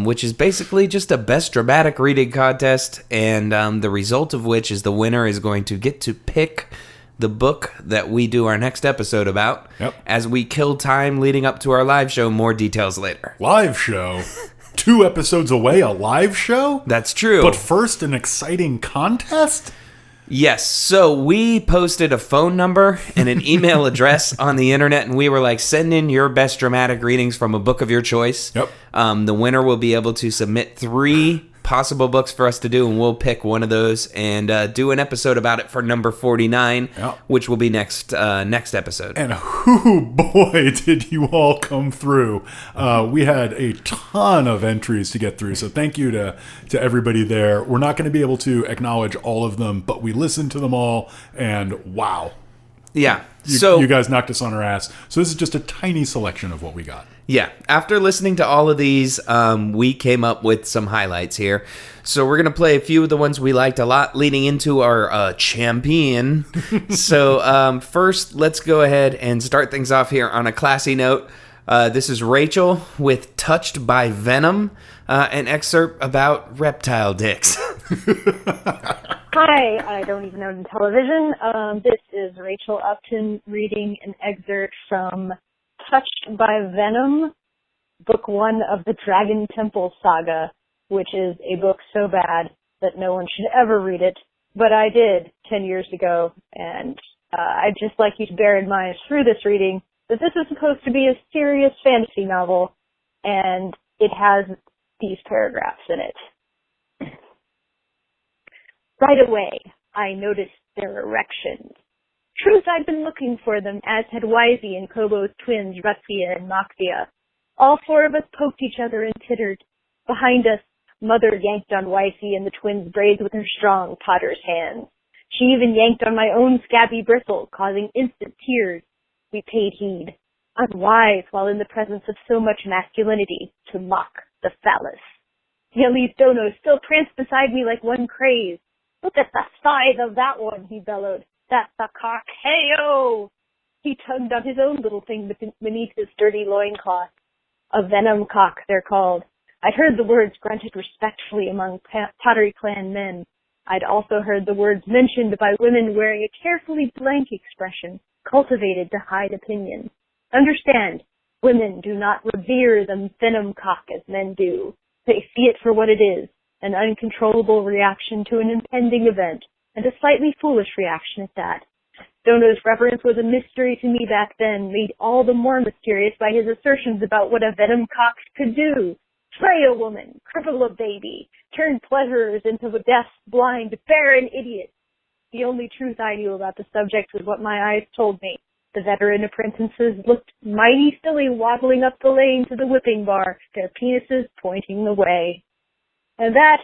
which is basically just a best dramatic reading contest, and the result of which is the winner is going to get to pick the book that we do our next episode about. Yep. As we kill time leading up to our live show. More details later. Live show? 2 episodes away, a live show? That's true. But first, an exciting contest? Yes. So we posted a phone number and an email address on the internet, and we were like, send in your best dramatic readings from a book of your choice. Yep. The winner will be able to submit 3 possible books for us to do, and we'll pick one of those and do an episode about it for number 49, Yep. which will be next episode. And boy, did you all come through. We had a ton of entries to get through, so thank you to everybody there. We're not going to be able to acknowledge all of them, but we listened to them all, and wow. Yeah. You guys knocked us on our ass. So this is just a tiny selection of what we got. Yeah, after listening to all of these, we came up with some highlights here. So we're going to play a few of the ones we liked a lot leading into our champion. So first, let's go ahead and start things off here on a classy note. This is Rachel with Touched by Venom, an excerpt about reptile dicks. Hi, I don't even own television. This is Rachel Upton reading an excerpt from Touched by Venom, Book 1 of the Dragon Temple Saga, which is a book so bad that no one should ever read it, but I did 10 years ago, and I'd just like you to bear in mind through this reading that this is supposed to be a serious fantasy novel, and it has these paragraphs in it. Right away, I noticed their erections. Truth, I'd been looking for them, as had Wisey and Kobo's twins, Russia and Moxia. All 4 of us poked each other and tittered. Behind us, Mother yanked on Wisey and the twins' braids with her strong potter's hands. She even yanked on my own scabby bristle, causing instant tears. We paid heed, unwise while in the presence of so much masculinity, to mock the phallus. Yelly's Dono still pranced beside me like one crazed. Look at the size of that one, he bellowed. That's the cock. Hey-o! He tugged on his own little thing beneath his sturdy loincloth. A venom cock, they're called. I'd heard the words grunted respectfully among Pottery Clan men. I'd also heard the words mentioned by women wearing a carefully blank expression, cultivated to hide opinion. Understand, women do not revere the venom cock as men do. They see it for what it is, an uncontrollable reaction to an impending event, and a slightly foolish reaction at that. Dono's reverence was a mystery to me back then, made all the more mysterious by his assertions about what a venom cock could do. Slay a woman, cripple a baby, turn pleasurers into deaf, blind, barren idiots. The only truth I knew about the subject was what my eyes told me. The veteran apprentices looked mighty silly waddling up the lane to the whipping bar, their penises pointing the way. And that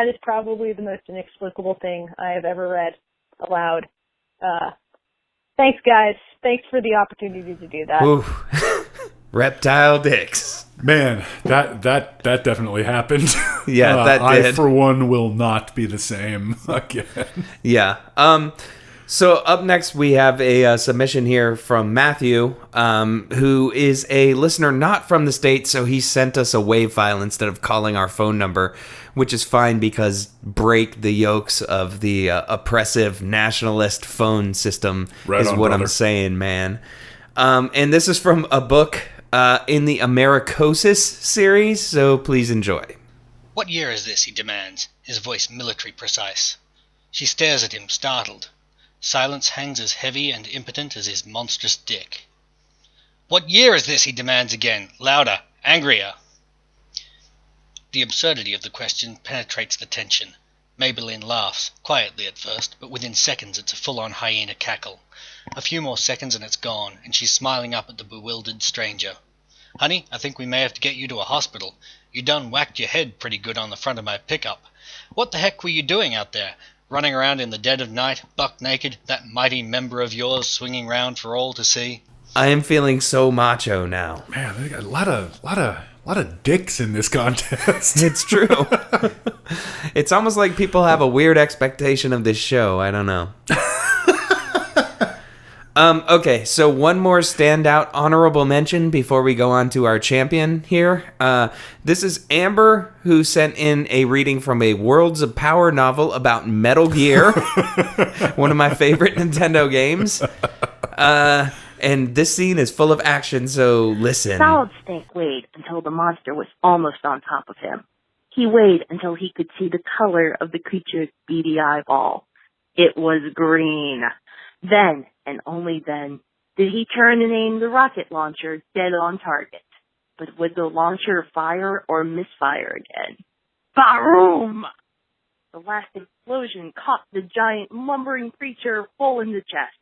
is probably the most inexplicable thing I have ever read aloud. Thanks, guys. Thanks for the opportunity to do that. Ooh. Reptile dicks. Man, that definitely happened. Yeah, that did. I, for one, will not be the same again. Yeah. So up next, we have a submission here from Matthew, who is a listener not from the States, so he sent us a WAV file instead of calling our phone number, which is fine because break the yokes of the oppressive nationalist phone system is what I'm saying, man. And this is from a book in the Americosis series, so please enjoy. What year is this, he demands, his voice military precise. She stares at him, startled. Silence hangs as heavy and impotent as his monstrous dick. What year is this, he demands again, louder, angrier. The absurdity of the question penetrates the tension. Maybelline laughs, quietly at first, but within seconds it's a full-on hyena cackle. A few more seconds and it's gone, and she's smiling up at the bewildered stranger. Honey, I think we may have to get you to a hospital. You done whacked your head pretty good on the front of my pickup. What the heck were you doing out there? Running around in the dead of night, buck naked, that mighty member of yours swinging round for all to see? I am feeling so macho now. Man, they got a lot of dicks in this contest. It's true. It's almost like people have a weird expectation of this show. I don't know. Okay, so one more standout honorable mention before we go on to our champion here. This is Amber, who sent in a reading from a Worlds of Power novel about Metal Gear, one of my favorite Nintendo games. And this scene is full of action, so listen. Solid Snake waited until the monster was almost on top of him. He waited until he could see the color of the creature's beady eyeball. It was green. Then, and only then, did he turn and aim the rocket launcher dead on target. But would the launcher fire or misfire again? Baroom! The last explosion caught the giant lumbering creature full in the chest.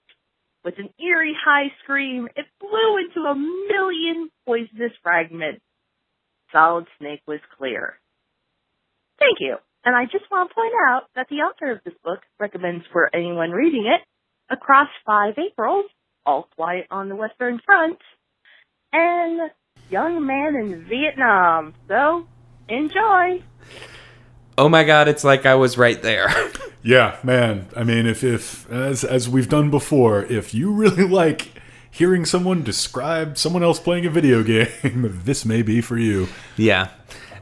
With an eerie high scream, it flew into a million poisonous fragments. Solid Snake was clear. Thank you. And I just want to point out that the author of this book recommends for anyone reading it Across 5 Aprils, All Quiet on the Western Front, and Young Man in Vietnam. So, enjoy. Oh my God, it's like I was right there. Yeah, man. I mean, if as we've done before, if you really like hearing someone describe someone else playing a video game, this may be for you. Yeah.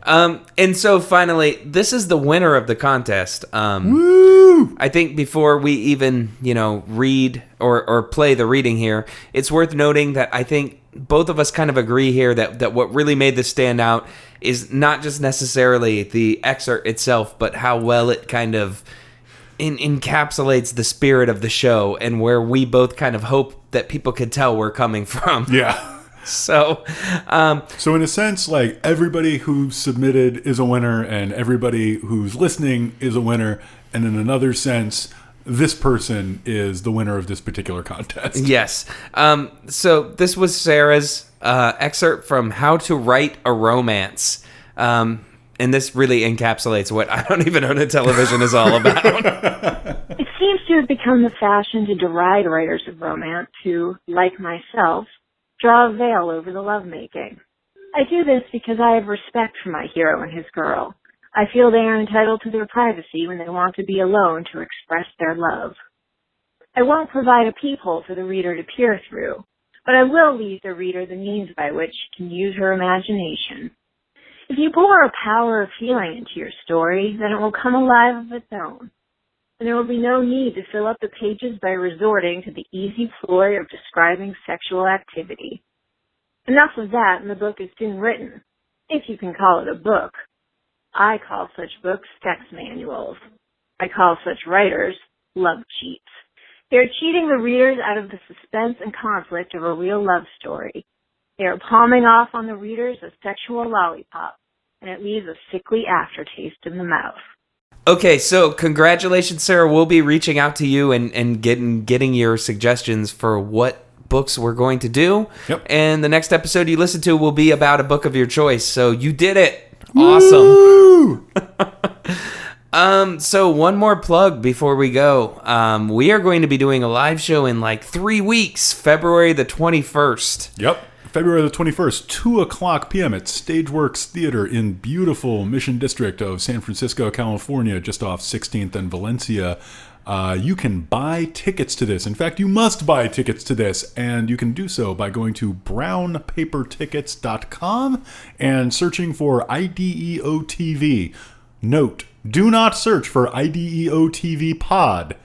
And so finally, this is the winner of the contest. Woo! I think before we even, read or play the reading here, it's worth noting that I think both of us kind of agree here that what really made this stand out is not just necessarily the excerpt itself, but how well it kind of encapsulates the spirit of the show and where we both kind of hope that people could tell we're coming from. Yeah. So in a sense, like, everybody who submitted is a winner and everybody who's listening is a winner. And in another sense, this person is the winner of this particular contest. Yes. So this was Sarah's excerpt from How to Write a Romance. And this really encapsulates what I don't even know what television is all about. It seems to have become the fashion to deride writers of romance who, like myself, draw a veil over the lovemaking. I do this because I have respect for my hero and his girl. I feel they are entitled to their privacy when they want to be alone to express their love. I won't provide a peephole for the reader to peer through, but I will leave the reader the means by which she can use her imagination. If you pour a power of feeling into your story, then it will come alive of its own. And there will be no need to fill up the pages by resorting to the easy ploy of describing sexual activity. Enough of that, and the book is soon written, if you can call it a book. I call such books sex manuals. I call such writers love cheats. They are cheating the readers out of the suspense and conflict of a real love story. They are palming off on the readers a sexual lollipop, and it leaves a sickly aftertaste in the mouth. Okay, so congratulations, Sarah. We'll be reaching out to you and getting your suggestions for what books we're going to do. Yep. And the next episode you listen to will be about a book of your choice. So you did it. Awesome. So one more plug before we go. We are going to be doing a live show in like 3 weeks, February the 21st. Yep. February the 21st, 2 o'clock p.m. at Stage Werx Theater in beautiful Mission District of San Francisco, California, just off 16th and Valencia. You can buy tickets to this. In fact, you must buy tickets to this, and you can do so by going to brownpapertickets.com and searching for IDEO TV. Note, do not search for IDEO TV Pod.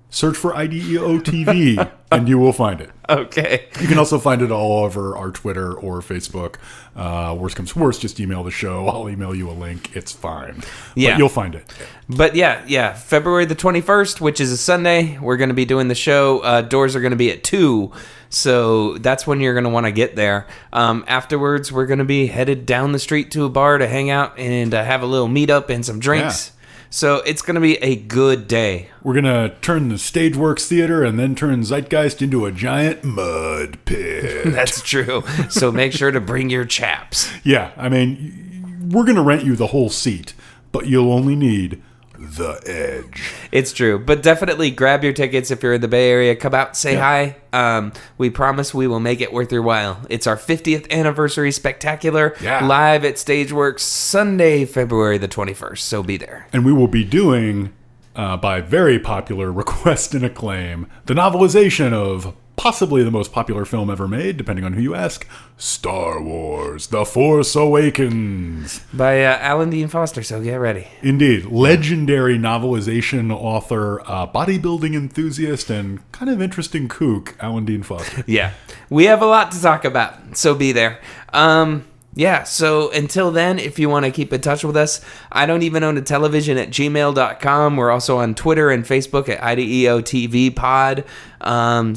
Search for IDEO TV, and you will find it. Okay. You can also find it all over our Twitter or Facebook. Worst comes to worst, just email the show. I'll email you a link. It's fine. Yeah. But you'll find it. But yeah. February the 21st, which is a Sunday, we're going to be doing the show. Doors are going to be at 2. So that's when you're going to want to get there. Afterwards, we're going to be headed down the street to a bar to hang out and have a little meetup and some drinks. Yeah. So it's going to be a good day. We're going to turn the Stage Werx Theater and then turn Zeitgeist into a giant mud pit. That's true. So make sure to bring your chaps. Yeah, I mean, we're going to rent you the whole seat, but you'll only need the edge. It's true. But definitely grab your tickets if you're in the Bay Area. Come out, say hi. We promise we will make it worth your while. It's our 50th anniversary spectacular live at Stage Werx Sunday, February the 21st. So be there. And we will be doing, by very popular request and acclaim, the novelization of possibly the most popular film ever made, depending on who you ask, Star Wars: The Force Awakens. By Alan Dean Foster, so get ready. Indeed. Legendary novelization author, bodybuilding enthusiast, and kind of interesting kook, Alan Dean Foster. Yeah. We have a lot to talk about, so be there. Yeah, so until then, if you want to keep in touch with us, I don't even own a television at gmail.com. We're also on Twitter and Facebook at IDEO TV Pod.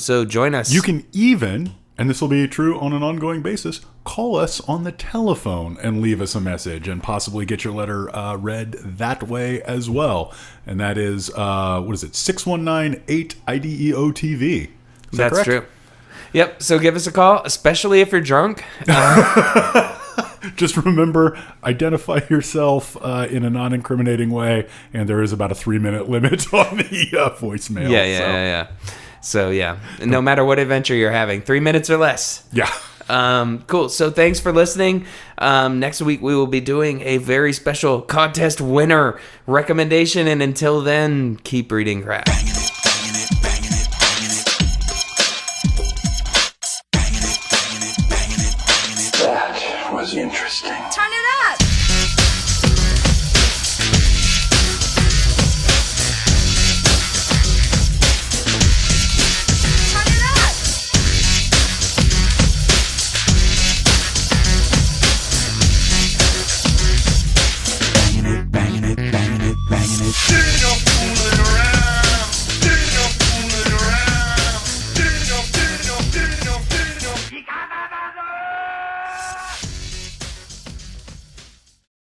So join us. You can even, and this will be true on an ongoing basis, call us on the telephone and leave us a message and possibly get your letter read that way as well. And that is, 619-8-IDEO-TV. That's correct? true. Yep, so give us a call, especially if you're drunk. Just remember, identify yourself in a non-incriminating way, and there is about a 3-minute limit on the voicemail. Yeah. So, no matter what adventure you're having, 3 minutes or less. Yeah. Cool. So thanks for listening. Next week we will be doing a very special contest winner recommendation, and until then, keep reading crap. That was interesting. Turn it up!